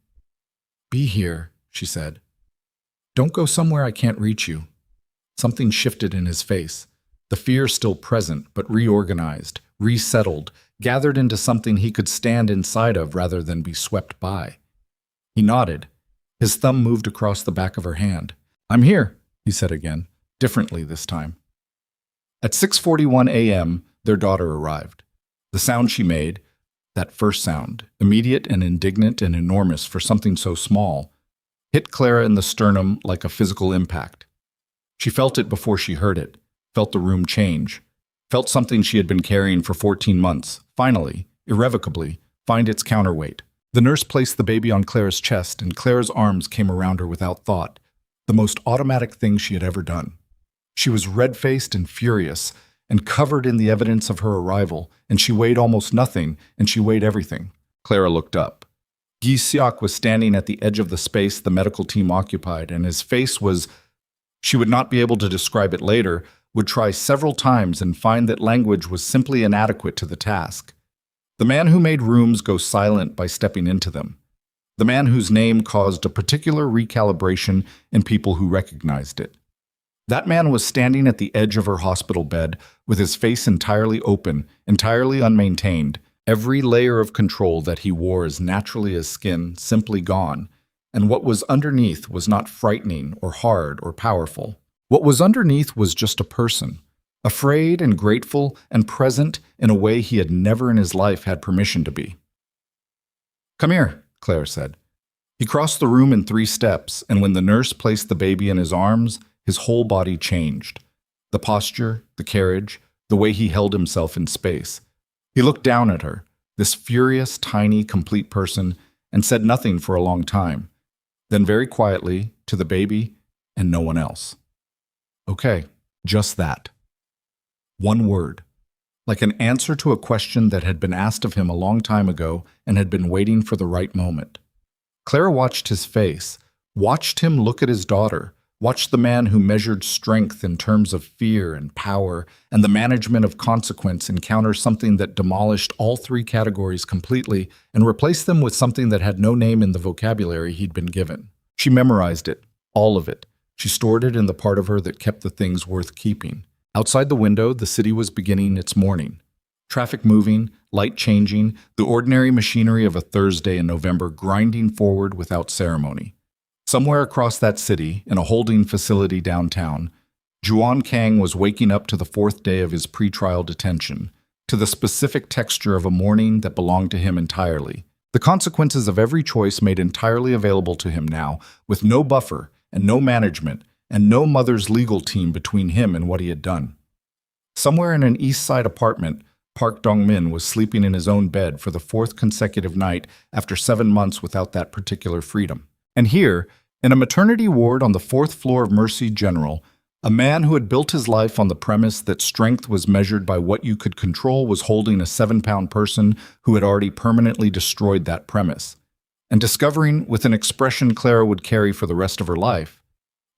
"Be here," she said. "Don't go somewhere I can't reach you." Something shifted in his face. The fear still present, but reorganized, resettled, gathered into something he could stand inside of rather than be swept by. He nodded. His thumb moved across the back of her hand. "I'm here," he said again, differently this time. At 6:41 a.m., their daughter arrived. The sound she made, that first sound, immediate and indignant and enormous for something so small, hit Clara in the sternum like a physical impact. She felt it before she heard it, felt the room change, felt something she had been carrying for 14 months, finally, irrevocably, find its counterweight. The nurse placed the baby on Clara's chest, and Clara's arms came around her without thought, the most automatic thing she had ever done. She was red-faced and furious, and covered in the evidence of her arrival, and she weighed almost nothing, and she weighed everything. Clara looked up. Guy Siak was standing at the edge of the space the medical team occupied, and his face was, she would not be able to describe it later, would try several times and find that language was simply inadequate to the task. The man who made rooms go silent by stepping into them. The man whose name caused a particular recalibration in people who recognized it. That man was standing at the edge of her hospital bed with his face entirely open, entirely unmaintained, every layer of control that he wore as naturally as skin simply gone, and what was underneath was not frightening or hard or powerful. What was underneath was just a person, afraid and grateful and present in a way he had never in his life had permission to be. "Come here," Claire said. He crossed the room in 3 steps, and when the nurse placed the baby in his arms, his whole body changed. The posture, the carriage, the way he held himself in space. He looked down at her, this furious, tiny, complete person, and said nothing for a long time. Then very quietly, to the baby and no one else. "Okay, just that." One word, like an answer to a question that had been asked of him a long time ago and had been waiting for the right moment. Clara watched his face, watched him look at his daughter, watched the man who measured strength in terms of fear and power and the management of consequence encounter something that demolished all 3 categories completely and replaced them with something that had no name in the vocabulary he'd been given. She memorized it, all of it. She stored it in the part of her that kept the things worth keeping. Outside the window, the city was beginning its morning. Traffic moving, light changing, the ordinary machinery of a Thursday in November grinding forward without ceremony. Somewhere across that city, in a holding facility downtown, Juan Kang was waking up to the 4th day of his pretrial detention, to the specific texture of a morning that belonged to him entirely. The consequences of every choice made entirely available to him now, with no buffer and no management, and no mother's legal team between him and what he had done. Somewhere in an East Side apartment, Park Dong-min was sleeping in his own bed for the 4th consecutive night after 7 months without that particular freedom. And here, in a maternity ward on the 4th floor of Mercy General, a man who had built his life on the premise that strength was measured by what you could control was holding a 7-pound person who had already permanently destroyed that premise, and discovering, with an expression Clara would carry for the rest of her life,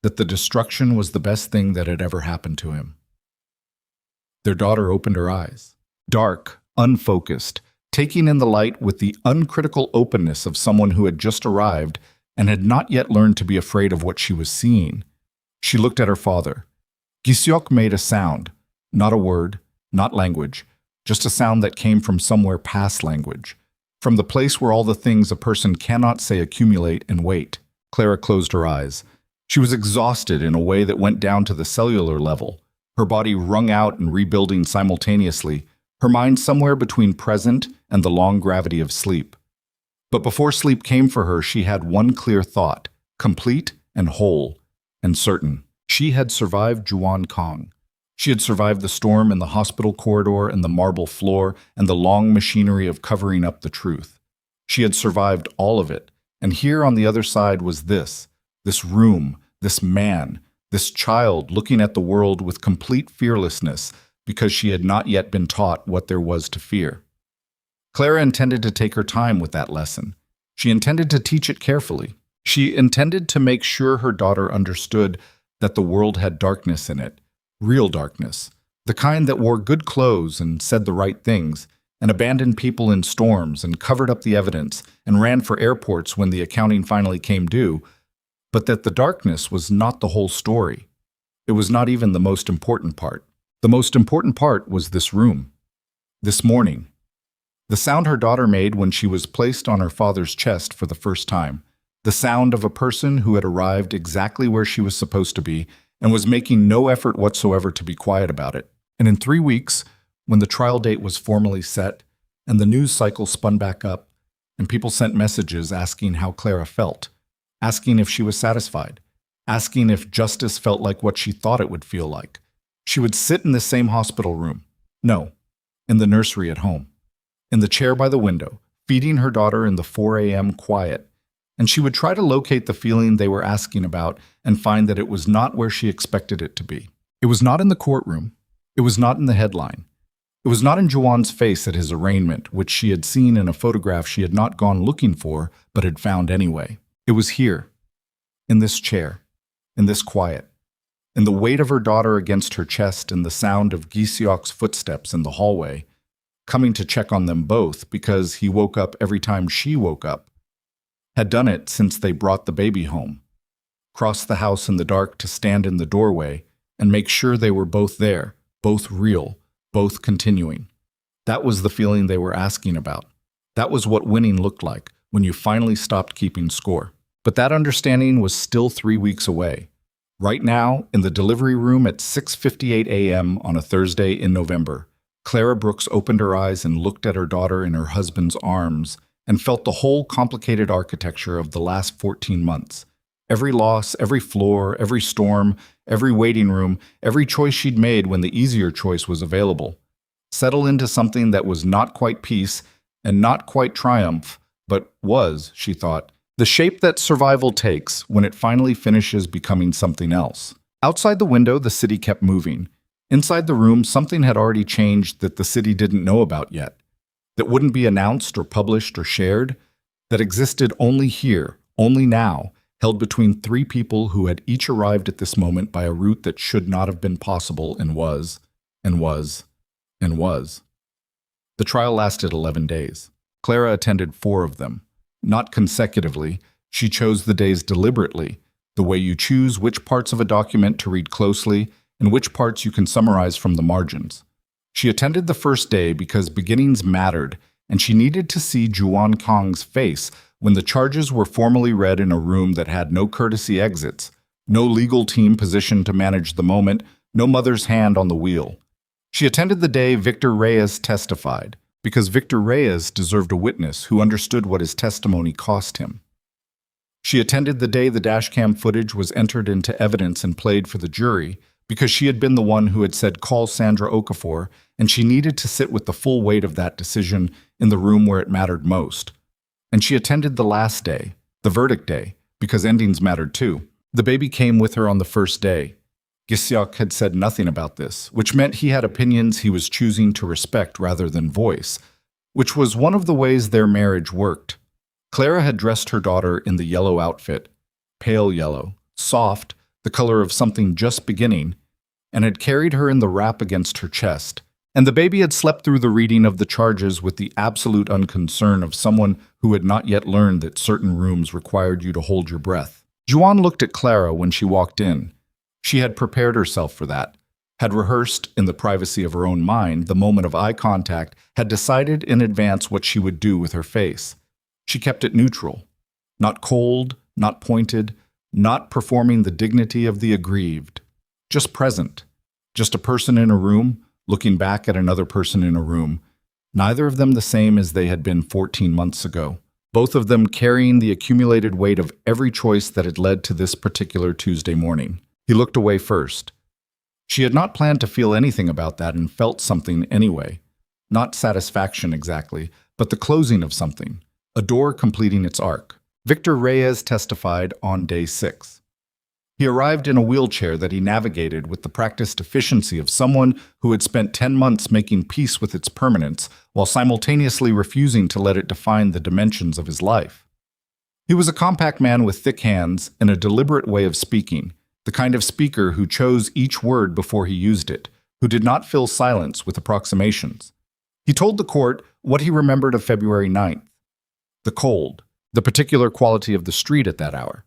that the destruction was the best thing that had ever happened to him. Their daughter opened her eyes, dark, unfocused, taking in the light with the uncritical openness of someone who had just arrived and had not yet learned to be afraid of what she was seeing. She looked at her father. Giseok made a sound, not a word, not language, just a sound that came from somewhere past language, from the place where all the things a person cannot say accumulate and wait. Clara closed her eyes. She was exhausted in a way that went down to the cellular level, her body wrung out and rebuilding simultaneously, her mind somewhere between present and the long gravity of sleep. But before sleep came for her, she had one clear thought, complete and whole and certain. She had survived Juan Kong. She had survived the storm in the hospital corridor and the marble floor and the long machinery of covering up the truth. She had survived all of it, And here on the other side was this room, this man, this child looking at the world with complete fearlessness because she had not yet been taught what there was to fear. Clara intended to take her time with that lesson. She intended to teach it carefully. She intended to make sure her daughter understood that the world had darkness in it, real darkness, the kind that wore good clothes and said the right things, and abandoned people in storms and covered up the evidence and ran for airports when the accounting finally came due, but that the darkness was not the whole story. It was not even the most important part. The most important part was this room, this morning. The sound her daughter made when she was placed on her father's chest for the first time. The sound of a person who had arrived exactly where she was supposed to be and was making no effort whatsoever to be quiet about it. And in 3 weeks, when the trial date was formally set and the news cycle spun back up and people sent messages asking how Clara felt, asking if she was satisfied, asking if justice felt like what she thought it would feel like, she would sit in the same hospital room. No, in the nursery at home. In the chair by the window, feeding her daughter in the 4 a.m. quiet, and she would try to locate the feeling they were asking about and find that it was not where she expected it to be. It was not in the courtroom. It was not in the headline. It was not in Juwan's face at his arraignment, which she had seen in a photograph she had not gone looking for, but had found anyway. It was here, in this chair, in this quiet, in the weight of her daughter against her chest and the sound of Giseok's footsteps in the hallway, coming to check on them both because he woke up every time she woke up, had done it since they brought the baby home, crossed the house in the dark to stand in the doorway and make sure they were both there, both real, both continuing. That was the feeling they were asking about. That was what winning looked like when you finally stopped keeping score. But that understanding was still 3 weeks away. Right now, in the delivery room at 6:58 a.m. on a Thursday in November, Clara Brooks opened her eyes and looked at her daughter in her husband's arms and felt the whole complicated architecture of the last 14 months. Every loss, every floor, every storm, every waiting room, every choice she'd made when the easier choice was available. Settle into something that was not quite peace and not quite triumph, but was, she thought, the shape that survival takes when it finally finishes becoming something else. Outside the window, the city kept moving. Inside the room, something had already changed that the city didn't know about yet, that wouldn't be announced or published or shared, that existed only here, only now, held between 3 people who had each arrived at this moment by a route that should not have been possible and was, and was, and was. The trial lasted 11 days. Clara attended 4 of them. Not consecutively, she chose the days deliberately, the way you choose which parts of a document to read closely and which parts you can summarize from the margins. She attended the first day because beginnings mattered, and she needed to see Juwan Kong's face when the charges were formally read in a room that had no courtesy exits, no legal team positioned to manage the moment, no mother's hand on the wheel. She attended the day Victor Reyes testified, because Victor Reyes deserved a witness who understood what his testimony cost him. She attended the day the dashcam footage was entered into evidence and played for the jury, because she had been the one who had said call Sandra Okafor, and she needed to sit with the full weight of that decision in the room where it mattered most. And she attended the last day, the verdict day, because endings mattered too. The baby came with her on the first day. Giseok had said nothing about this, which meant he had opinions he was choosing to respect rather than voice, which was one of the ways their marriage worked. Clara had dressed her daughter in the yellow outfit, pale yellow, soft, the color of something just beginning, and had carried her in the wrap against her chest. And the baby had slept through the reading of the charges with the absolute unconcern of someone who had not yet learned that certain rooms required you to hold your breath. Juwan looked at Clara when she walked in. She had prepared herself for that, had rehearsed in the privacy of her own mind the moment of eye contact, had decided in advance what she would do with her face. She kept it neutral, not cold, not pointed, not performing the dignity of the aggrieved, just present, just a person in a room looking back at another person in a room, neither of them the same as they had been 14 months ago, both of them carrying the accumulated weight of every choice that had led to this particular Tuesday morning. He looked away first. She had not planned to feel anything about that and felt something anyway. Not satisfaction exactly, but the closing of something, a door completing its arc. Victor Reyes testified on day 6. He arrived in a wheelchair that he navigated with the practiced efficiency of someone who had spent 10 months making peace with its permanence while simultaneously refusing to let it define the dimensions of his life. He was a compact man with thick hands and a deliberate way of speaking, the kind of speaker who chose each word before he used it, who did not fill silence with approximations. He told the court what he remembered of February 9th. The cold, the particular quality of the street at that hour,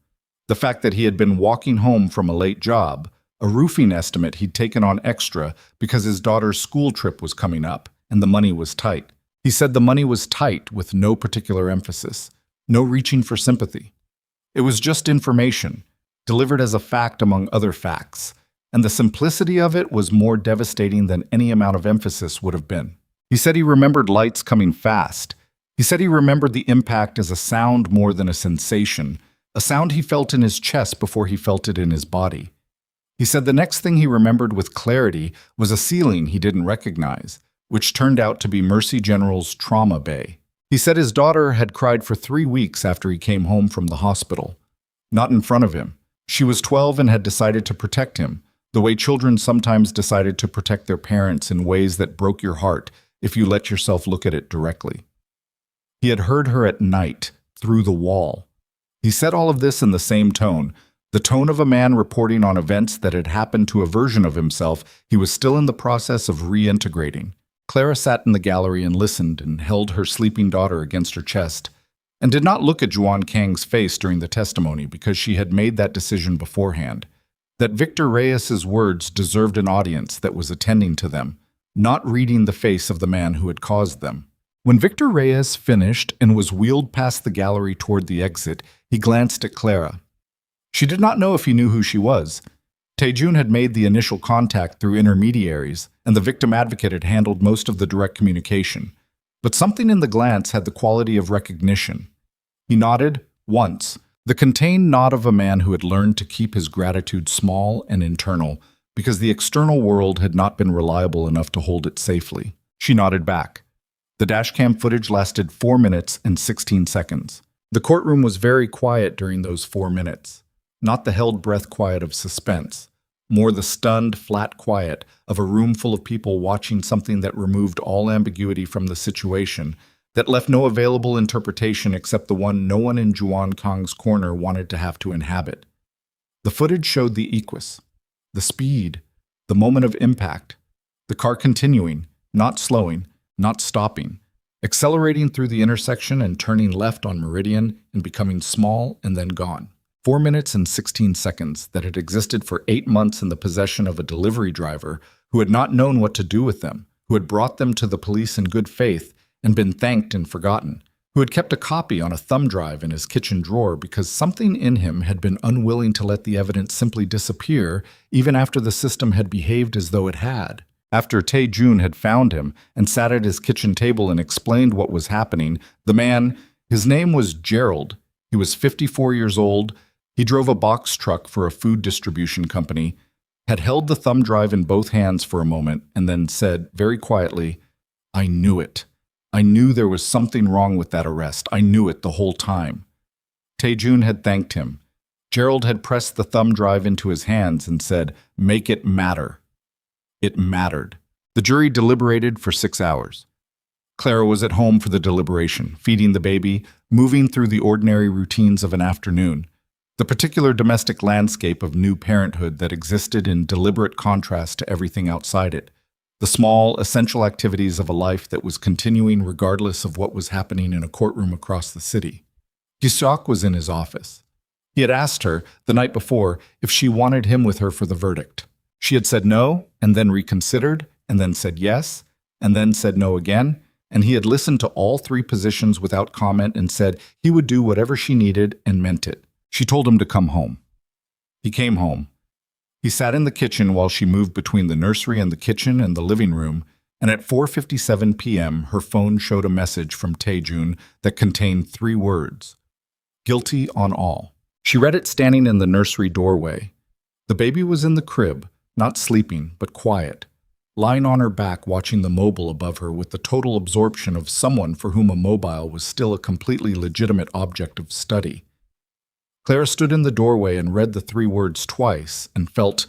the fact that he had been walking home from a late job, a roofing estimate he'd taken on extra because his daughter's school trip was coming up, and the money was tight. He said the money was tight with no particular emphasis, no reaching for sympathy. It was just information, delivered as a fact among other facts, and the simplicity of it was more devastating than any amount of emphasis would have been. He said he remembered lights coming fast. He said he remembered the impact as a sound more than a sensation, a sound he felt in his chest before he felt it in his body. He said the next thing he remembered with clarity was a ceiling he didn't recognize, which turned out to be Mercy General's trauma bay. He said his daughter had cried for 3 weeks after he came home from the hospital. Not in front of him. She was 12 and had decided to protect him, the way children sometimes decided to protect their parents in ways that broke your heart if you let yourself look at it directly. He had heard her at night, through the wall. He said all of this in the same tone, the tone of a man reporting on events that had happened to a version of himself he was still in the process of reintegrating. Clara sat in the gallery and listened and held her sleeping daughter against her chest, and did not look at Juan Kang's face during the testimony because she had made that decision beforehand, that Victor Reyes's words deserved an audience that was attending to them, not reading the face of the man who had caused them. When Victor Reyes finished and was wheeled past the gallery toward the exit, he glanced at Clara. She did not know if he knew who she was. Taejun had made the initial contact through intermediaries, and the victim advocate had handled most of the direct communication. But something in the glance had the quality of recognition. He nodded, once, the contained nod of a man who had learned to keep his gratitude small and internal, because the external world had not been reliable enough to hold it safely. She nodded back. The dashcam footage lasted 4 minutes and 16 seconds. The courtroom was very quiet during those 4 minutes. Not the held breath quiet of suspense, more the stunned, flat quiet of a room full of people watching something that removed all ambiguity from the situation, that left no available interpretation except the one no one in Juan Kang's corner wanted to have to inhabit. The footage showed the equus, the speed, the moment of impact, the car continuing, not slowing, not stopping, accelerating through the intersection and turning left on Meridian and becoming small and then gone. 4 minutes and 16 seconds that had existed for 8 months in the possession of a delivery driver who had not known what to do with them, who had brought them to the police in good faith and been thanked and forgotten, who had kept a copy on a thumb drive in his kitchen drawer because something in him had been unwilling to let the evidence simply disappear even after the system had behaved as though it had. After Taejun had found him and sat at his kitchen table and explained what was happening, the man, his name was Gerald, he was 54 years old, he drove a box truck for a food distribution company, had held the thumb drive in both hands for a moment and then said very quietly, "I knew it. I knew there was something wrong with that arrest. I knew it the whole time." Taejun had thanked him. Gerald had pressed the thumb drive into his hands and said, "Make it matter." It mattered. The jury deliberated for 6 hours. Clara was at home for the deliberation, feeding the baby, moving through the ordinary routines of an afternoon, the particular domestic landscape of new parenthood that existed in deliberate contrast to everything outside it, the small, essential activities of a life that was continuing regardless of what was happening in a courtroom across the city. Gisok was in his office. He had asked her, the night before, if she wanted him with her for the verdict. She had said no, and then reconsidered, and then said yes, and then said no again, and he had listened to all 3 positions without comment and said he would do whatever she needed and meant it. She told him to come home. He came home. He sat in the kitchen while she moved between the nursery and the kitchen and the living room, and at 4:57 p.m. her phone showed a message from Taejun that contained 3 words, "Guilty on all." She read it standing in the nursery doorway. The baby was in the crib, not sleeping, but quiet. lying on her back watching the mobile above her with the total absorption of someone for whom a mobile was still a completely legitimate object of study. Clara stood in the doorway and read the 3 words twice and felt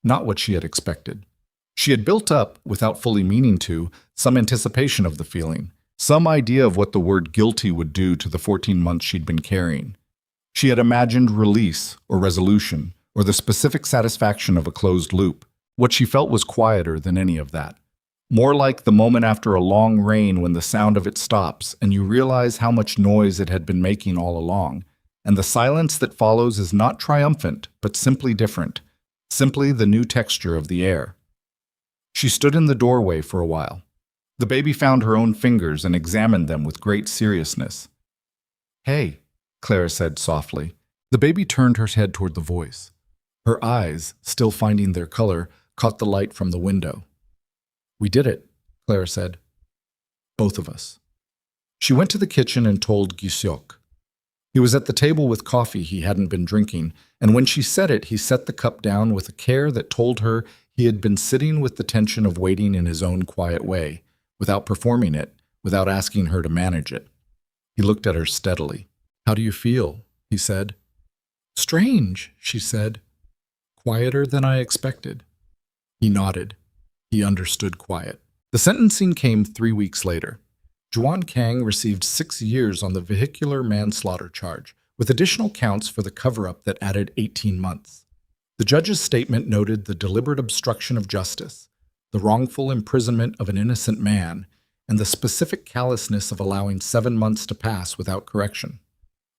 not what she had expected. She had built up, without fully meaning to, some anticipation of the feeling, some idea of what the word guilty would do to the 14 months she'd been carrying. She had imagined release or resolution, or the specific satisfaction of a closed loop. What she felt was quieter than any of that. More like the moment after a long rain when the sound of it stops and you realize how much noise it had been making all along, and the silence that follows is not triumphant, but simply different, simply the new texture of the air. She stood in the doorway for a while. The baby found her own fingers and examined them with great seriousness. "Hey," Clara said softly. The baby turned her head toward the voice. Her eyes, still finding their color, caught the light from the window. "We did it," Clara said. "Both of us." She went to the kitchen and told Gisyok. He was at the table with coffee he hadn't been drinking, and when she said it, he set the cup down with a care that told her he had been sitting with the tension of waiting in his own quiet way, without performing it, without asking her to manage it. He looked at her steadily. "How do you feel?" he said. "Strange," she said. "Quieter than I expected." He nodded. He understood quiet. The sentencing came 3 weeks later. Juan Kang received 6 years on the vehicular manslaughter charge, with additional counts for the cover-up that added 18 months. The judge's statement noted the deliberate obstruction of justice, the wrongful imprisonment of an innocent man, and the specific callousness of allowing 7 months to pass without correction.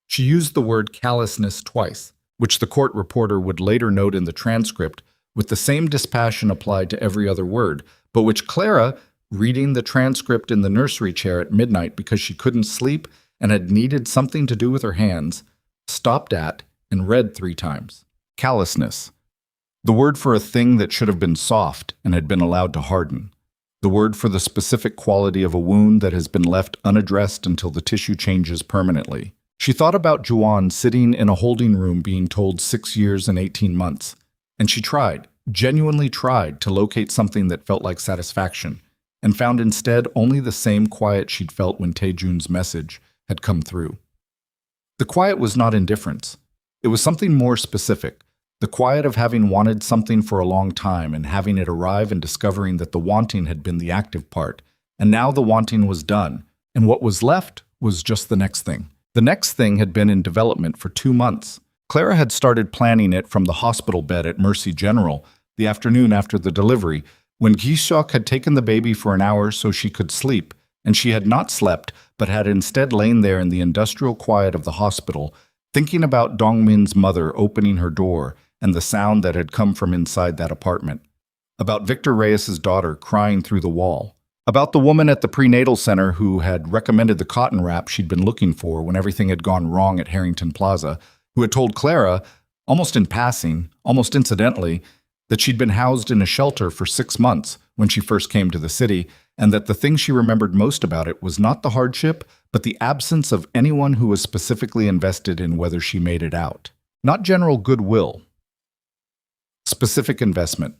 She used the word callousness twice, which the court reporter would later note in the transcript with the same dispassion applied to every other word, but which Clara, reading the transcript in the nursery chair at midnight because she couldn't sleep and had needed something to do with her hands, stopped at and read 3 times. Callousness. The word for a thing that should have been soft and had been allowed to harden. The word for the specific quality of a wound that has been left unaddressed until the tissue changes permanently. She thought about Juan sitting in a holding room being told 6 years and 18 months, and she tried, genuinely tried, to locate something that felt like satisfaction, and found instead only the same quiet she'd felt when Taejun's message had come through. The quiet was not indifference. It was something more specific, the quiet of having wanted something for a long time and having it arrive and discovering that the wanting had been the active part, and now the wanting was done, and what was left was just the next thing. The next thing had been in development for 2 months. Clara had started planning it from the hospital bed at Mercy General the afternoon after the delivery, when Gisyok had taken the baby for an hour so she could sleep, and she had not slept, but had instead lain there in the industrial quiet of the hospital, thinking about Dongmin's mother opening her door and the sound that had come from inside that apartment, about Victor Reyes's daughter crying through the wall, about the woman at the prenatal center who had recommended the cotton wrap she'd been looking for when everything had gone wrong at Harrington Plaza, who had told Clara, almost in passing, almost incidentally, that she'd been housed in a shelter for 6 months when she first came to the city, and that the thing she remembered most about it was not the hardship, but the absence of anyone who was specifically invested in whether she made it out. Not general goodwill. Specific investment.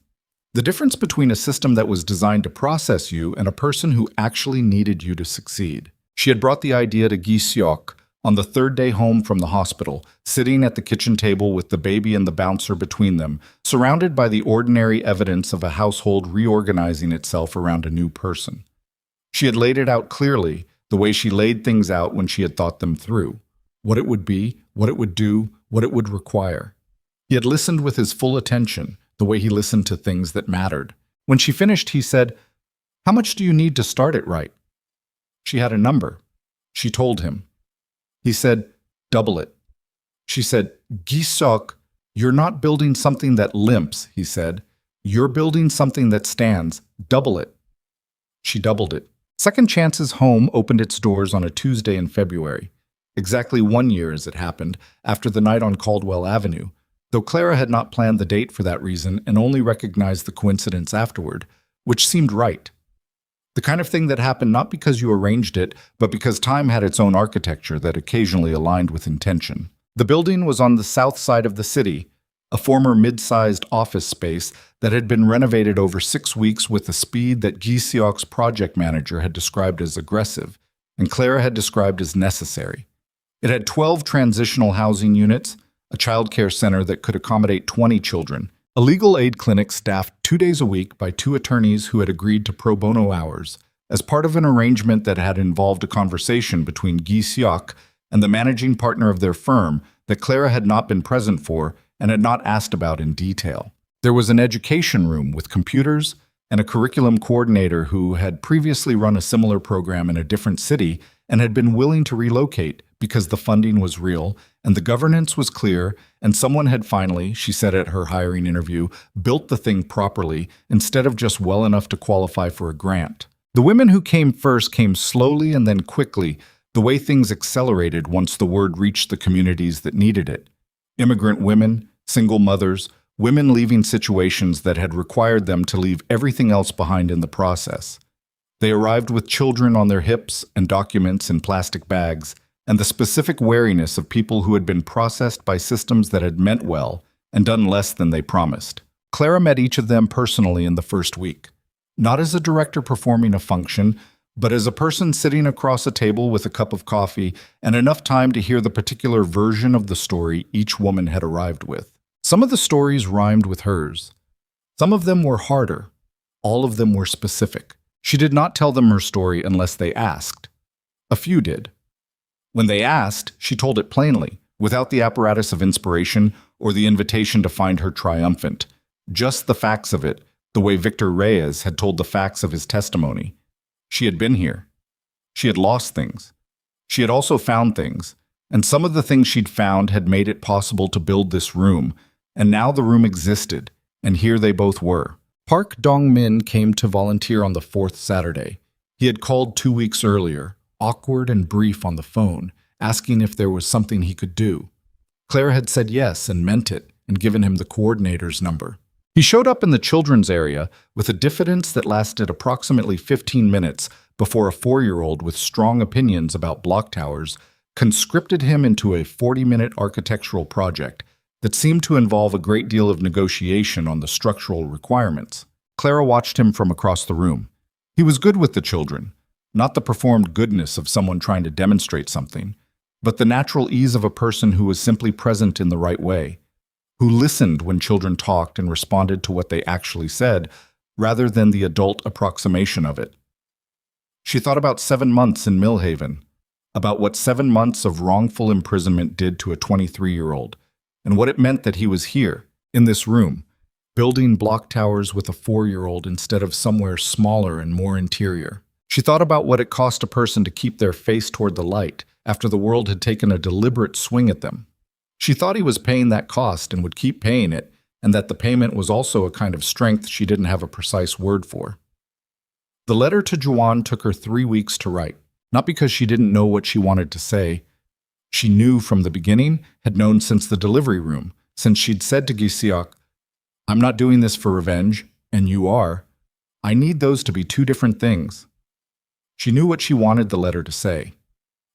The difference between a system that was designed to process you and a person who actually needed you to succeed. She had brought the idea to Gisyok on the 3rd day home from the hospital, sitting at the kitchen table with the baby and the bouncer between them, surrounded by the ordinary evidence of a household reorganizing itself around a new person. She had laid it out clearly, the way she laid things out when she had thought them through. What it would be, what it would do, what it would require. He had listened with his full attention, the way he listened to things that mattered. When she finished, he said, "How much do you need to start it right?" She had a number. She told him. He said, "Double it." She said, "Gisyok, you're not building something that limps," he said. "You're building something that stands. Double it." She doubled it. Second Chance's home opened its doors on a Tuesday in February, exactly 1 year as it happened, after the night on Caldwell Avenue, though Clara had not planned the date for that reason and only recognized the coincidence afterward, which seemed right. The kind of thing that happened not because you arranged it, but because time had its own architecture that occasionally aligned with intention. The building was on the south side of the city, a former mid-sized office space that had been renovated over 6 weeks with a speed that Guy Seok's project manager had described as aggressive, and Clara had described as necessary. It had 12 transitional housing units, a childcare center that could accommodate 20 children, a legal aid clinic staffed 2 days a week by 2 attorneys who had agreed to pro bono hours, as part of an arrangement that had involved a conversation between Guy Seok and the managing partner of their firm that Clara had not been present for and had not asked about in detail. There was an education room with computers and a curriculum coordinator who had previously run a similar program in a different city and had been willing to relocate because the funding was real and the governance was clear, and someone had finally, she said at her hiring interview, built the thing properly instead of just well enough to qualify for a grant. The women who came first came slowly and then quickly, the way things accelerated once the word reached the communities that needed it. Immigrant women, single mothers, women leaving situations that had required them to leave everything else behind in the process. They arrived with children on their hips and documents in plastic bags, and the specific wariness of people who had been processed by systems that had meant well and done less than they promised. Clara met each of them personally in the first week, not as a director performing a function, but as a person sitting across a table with a cup of coffee and enough time to hear the particular version of the story each woman had arrived with. Some of the stories rhymed with hers. Some of them were harder. All of them were specific. She did not tell them her story unless they asked. A few did. When they asked, she told it plainly, without the apparatus of inspiration or the invitation to find her triumphant. Just the facts of it, the way Victor Reyes had told the facts of his testimony. She had been here. She had lost things. She had also found things, and some of the things she'd found had made it possible to build this room, and now the room existed, and here they both were. Park Dong-min came to volunteer on the 4th Saturday. He had called 2 weeks earlier, awkward and brief on the phone, asking if there was something he could do. Clara had said yes and meant it, and given him the coordinator's number. He showed up in the children's area with a diffidence that lasted approximately 15 minutes before a 4-year-old with strong opinions about block towers conscripted him into a 40-minute architectural project that seemed to involve a great deal of negotiation on the structural requirements. Clara watched him from across the room. He was good with the children, not the performed goodness of someone trying to demonstrate something, but the natural ease of a person who was simply present in the right way, who listened when children talked and responded to what they actually said, rather than the adult approximation of it. She thought about 7 months in Millhaven, about what 7 months of wrongful imprisonment did to a 23-year-old, and what it meant that he was here, in this room, building block towers with a 4-year-old instead of somewhere smaller and more interior. She thought about what it cost a person to keep their face toward the light after the world had taken a deliberate swing at them. She thought he was paying that cost and would keep paying it, and that the payment was also a kind of strength she didn't have a precise word for. The letter to Juan took her 3 weeks to write, not because she didn't know what she wanted to say. She knew from the beginning, had known since the delivery room, since she'd said to Gisiok, "I'm not doing this for revenge, and you are. I need those to be 2 different things." She knew what she wanted the letter to say.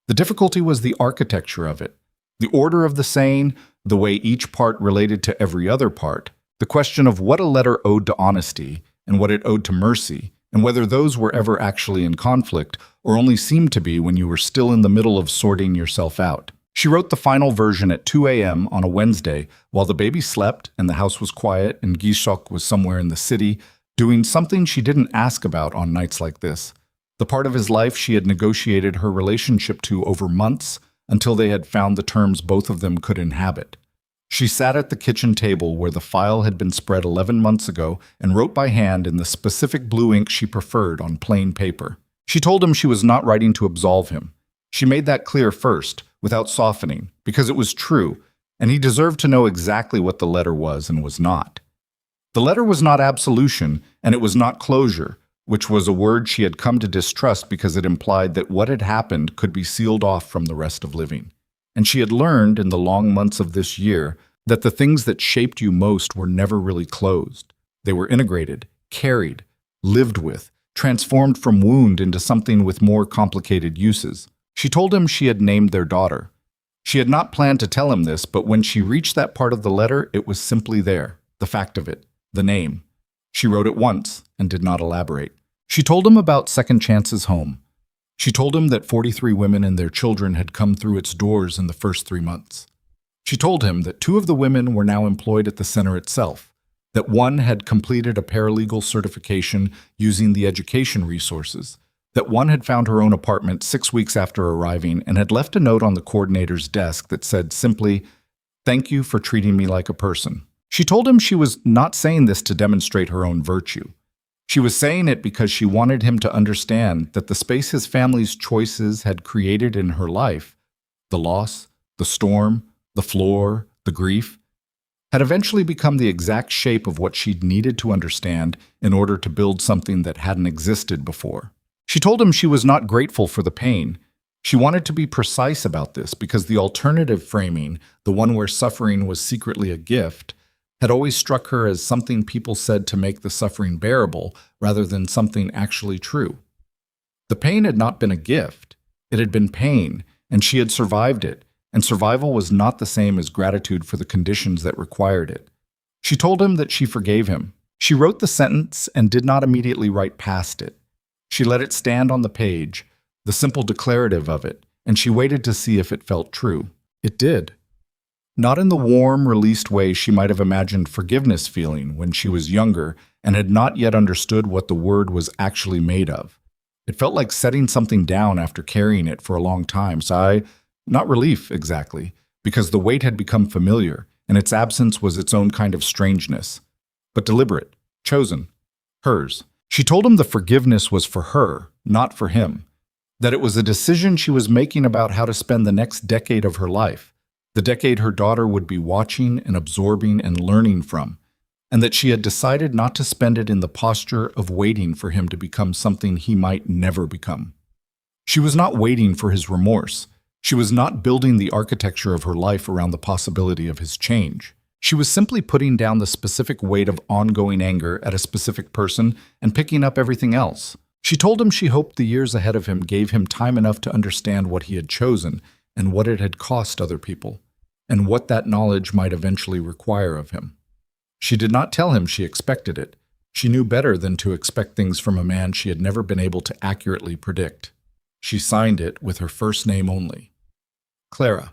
The difficulty was the architecture of it, the order of the saying, the way each part related to every other part, the question of what a letter owed to honesty and what it owed to mercy, and whether those were ever actually in conflict or only seemed to be when you were still in the middle of sorting yourself out. She wrote the final version at 2 a.m. on a Wednesday while the baby slept and the house was quiet and Gishok was somewhere in the city doing something she didn't ask about on nights like this. The part of his life she had negotiated her relationship to over months until they had found the terms both of them could inhabit. She sat at the kitchen table where the file had been spread 11 months ago and wrote by hand in the specific blue ink she preferred on plain paper. She told him she was not writing to absolve him. She made that clear first, without softening, because it was true, and he deserved to know exactly what the letter was and was not. The letter was not absolution, and it was not closure, which was a word she had come to distrust because it implied that what had happened could be sealed off from the rest of living. And she had learned in the long months of this year that the things that shaped you most were never really closed. They were integrated, carried, lived with, transformed from wound into something with more complicated uses. She told him she had named their daughter. She had not planned to tell him this, but when she reached that part of the letter, it was simply there, the fact of it, the name. She wrote it once and did not elaborate. She told him about Second Chance's home. She told him that 43 women and their children had come through its doors in the first 3 months. She told him that 2 of the women were now employed at the center itself, that one had completed a paralegal certification using the education resources, that one had found her own apartment 6 weeks after arriving and had left a note on the coordinator's desk that said simply, "Thank you for treating me like a person." She told him she was not saying this to demonstrate her own virtue. She was saying it because she wanted him to understand that the space his family's choices had created in her life, the loss, the storm, the floor, the grief, had eventually become the exact shape of what she'd needed to understand in order to build something that hadn't existed before. She told him she was not grateful for the pain. She wanted to be precise about this because the alternative framing, the one where suffering was secretly a gift, had always struck her as something people said to make the suffering bearable rather than something actually true. The pain had not been a gift. It had been pain, and she had survived it, and survival was not the same as gratitude for the conditions that required it. She told him that she forgave him. She wrote the sentence and did not immediately write past it. She let it stand on the page, the simple declarative of it, and she waited to see if it felt true. It did. Not in the warm, released way she might have imagined forgiveness feeling when she was younger and had not yet understood what the word was actually made of. It felt like setting something down after carrying it for a long time, not relief exactly, because the weight had become familiar, and its absence was its own kind of strangeness, but deliberate, chosen, hers. She told him the forgiveness was for her, not for him, that it was a decision she was making about how to spend the next decade of her life, the decade her daughter would be watching and absorbing and learning from, and that she had decided not to spend it in the posture of waiting for him to become something he might never become. She was not waiting for his remorse. She was not building the architecture of her life around the possibility of his change. She was simply putting down the specific weight of ongoing anger at a specific person and picking up everything else. She told him she hoped the years ahead of him gave him time enough to understand what he had chosen and what it had cost other people, and what that knowledge might eventually require of him. She did not tell him she expected it. She knew better than to expect things from a man she had never been able to accurately predict. She signed it with her first name only, Clara.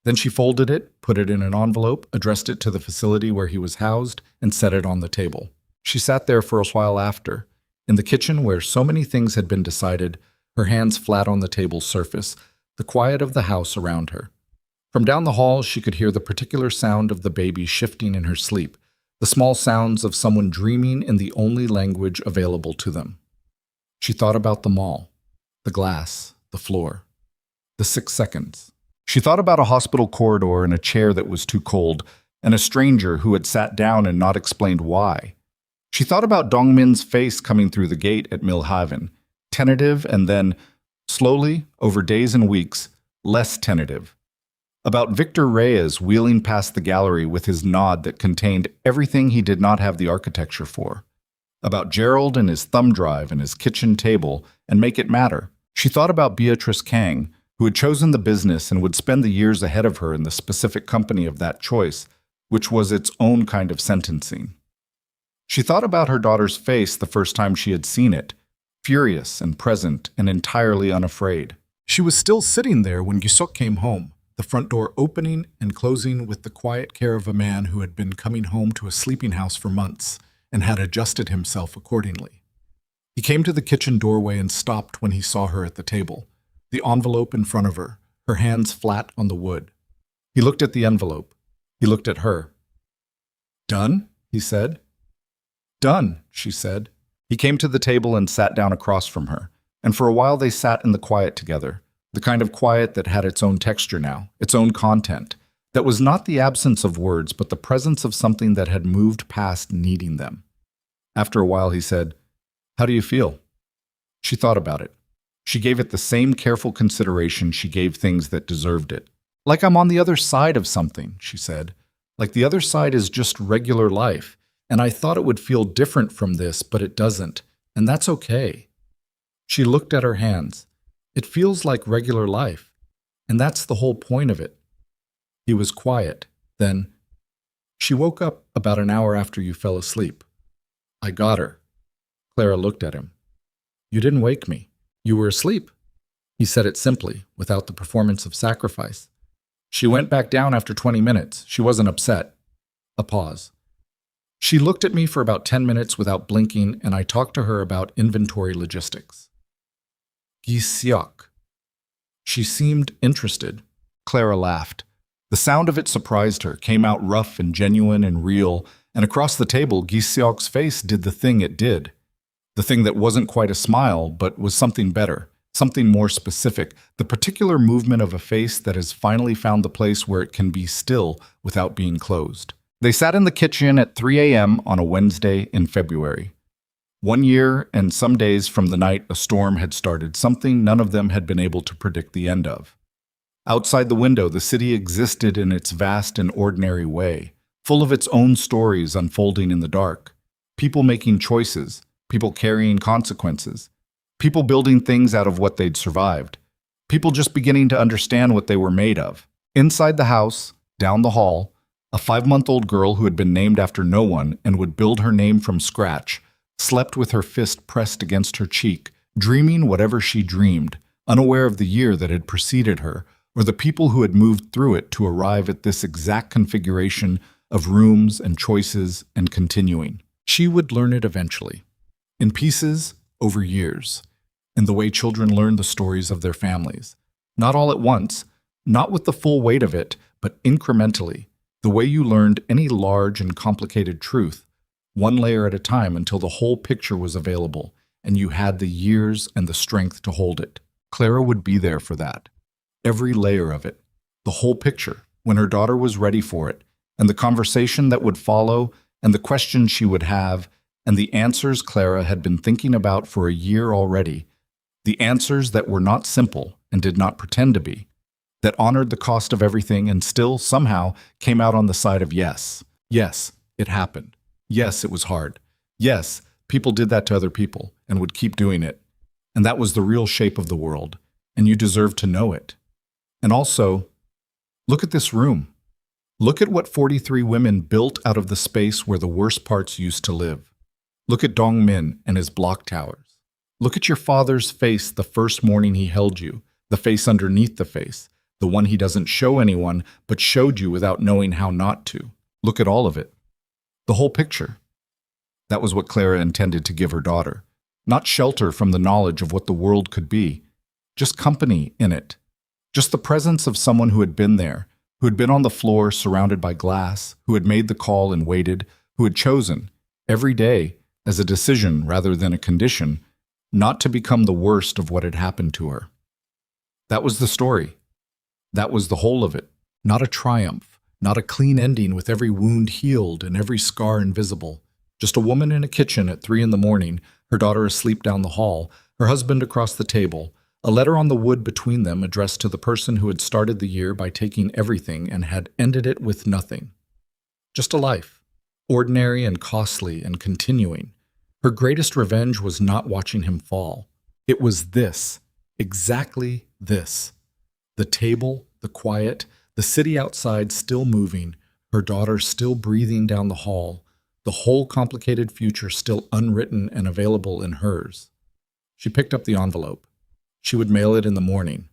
Then she folded it, put it in an envelope, addressed it to the facility where he was housed, and set it on the table. She sat there for a while after, in the kitchen where so many things had been decided, her hands flat on the table's surface, the quiet of the house around her. From down the hall, she could hear the particular sound of the baby shifting in her sleep, the small sounds of someone dreaming in the only language available to them. She thought about them all, the glass, the floor, the 6 seconds. She thought about a hospital corridor and a chair that was too cold, and a stranger who had sat down and not explained why. She thought about Dongmin's face coming through the gate at Milhaven, tentative and then, slowly, over days and weeks, less tentative. About Victor Reyes wheeling past the gallery with his nod that contained everything he did not have the architecture for. About Gerald and his thumb drive and his kitchen table, and make it matter. She thought about Beatrice Kang, who had chosen the business and would spend the years ahead of her in the specific company of that choice, which was its own kind of sentencing. She thought about her daughter's face the first time she had seen it, furious and present and entirely unafraid. She was still sitting there when Gisok came home, the front door opening and closing with the quiet care of a man who had been coming home to a sleeping house for months and had adjusted himself accordingly. He came to the kitchen doorway and stopped when he saw her at the table, the envelope in front of her, her hands flat on the wood. He looked at the envelope. He looked at her. "Done?" he said. "Done," she said. He came to the table and sat down across from her, and for a while they sat in the quiet together, the kind of quiet that had its own texture now, its own content, that was not the absence of words but the presence of something that had moved past needing them. After a while he said, "How do you feel?" She thought about it. She gave it the same careful consideration she gave things that deserved it. "Like I'm on the other side of something," she said. "Like the other side is just regular life, and I thought it would feel different from this, but it doesn't, and that's okay." She looked at her hands. "It feels like regular life." And that's the whole point of it. He was quiet. Then, she woke up about an hour after you fell asleep. I got her. Clara looked at him. You didn't wake me. You were asleep. He said it simply, without the performance of sacrifice. She went back down after 20 minutes. She wasn't upset. A pause. She looked at me for about 10 minutes without blinking, and I talked to her about inventory logistics. Gisiok. She seemed interested. Clara laughed. The sound of it surprised her, came out rough and genuine and real, and across the table, Gisiok's face did the thing it did. The thing that wasn't quite a smile, but was something better, something more specific, the particular movement of a face that has finally found the place where it can be still without being closed. They sat in the kitchen at 3 a.m. on a Wednesday in February. 1 year and some days from the night a storm had started, something none of them had been able to predict the end of. Outside the window, the city existed in its vast and ordinary way, full of its own stories unfolding in the dark. People making choices, people carrying consequences, people building things out of what they'd survived, people just beginning to understand what they were made of. Inside the house, down the hall, a 5-month-old girl who had been named after no one and would build her name from scratch, slept with her fist pressed against her cheek, dreaming whatever she dreamed, unaware of the year that had preceded her, or the people who had moved through it to arrive at this exact configuration of rooms and choices and continuing. She would learn it eventually, in pieces over years, in the way children learn the stories of their families. Not all at once, not with the full weight of it, but incrementally, the way you learned any large and complicated truth, one layer at a time until the whole picture was available, and you had the years and the strength to hold it. Clara would be there for that. Every layer of it, the whole picture, when her daughter was ready for it, and the conversation that would follow, and the questions she would have, and the answers Clara had been thinking about for a year already, the answers that were not simple and did not pretend to be, that honored the cost of everything and still, somehow, came out on the side of yes. Yes, it happened. Yes, it was hard. Yes, people did that to other people and would keep doing it. And that was the real shape of the world, and you deserve to know it. And also, look at this room. Look at what 43 women built out of the space where the worst parts used to live. Look at Dong Min and his block towers. Look at your father's face the first morning he held you, the face underneath the face, the one he doesn't show anyone but showed you without knowing how not to. Look at all of it. The whole picture. That was what Clara intended to give her daughter. Not shelter from the knowledge of what the world could be, just company in it. Just the presence of someone who had been there, who had been on the floor surrounded by glass, who had made the call and waited, who had chosen, every day, as a decision rather than a condition, not to become the worst of what had happened to her. That was the story. That was the whole of it. Not a triumph, not a clean ending with every wound healed and every scar invisible. Just a woman in a kitchen at 3 a.m, her daughter asleep down the hall, her husband across the table, a letter on the wood between them addressed to the person who had started the year by taking everything and had ended it with nothing. Just a life, ordinary and costly and continuing. Her greatest revenge was not watching him fall. It was this, exactly this. The table, the quiet, the city outside still moving, her daughter still breathing down the hall, the whole complicated future still unwritten and available in hers. She picked up the envelope. She would mail it in the morning.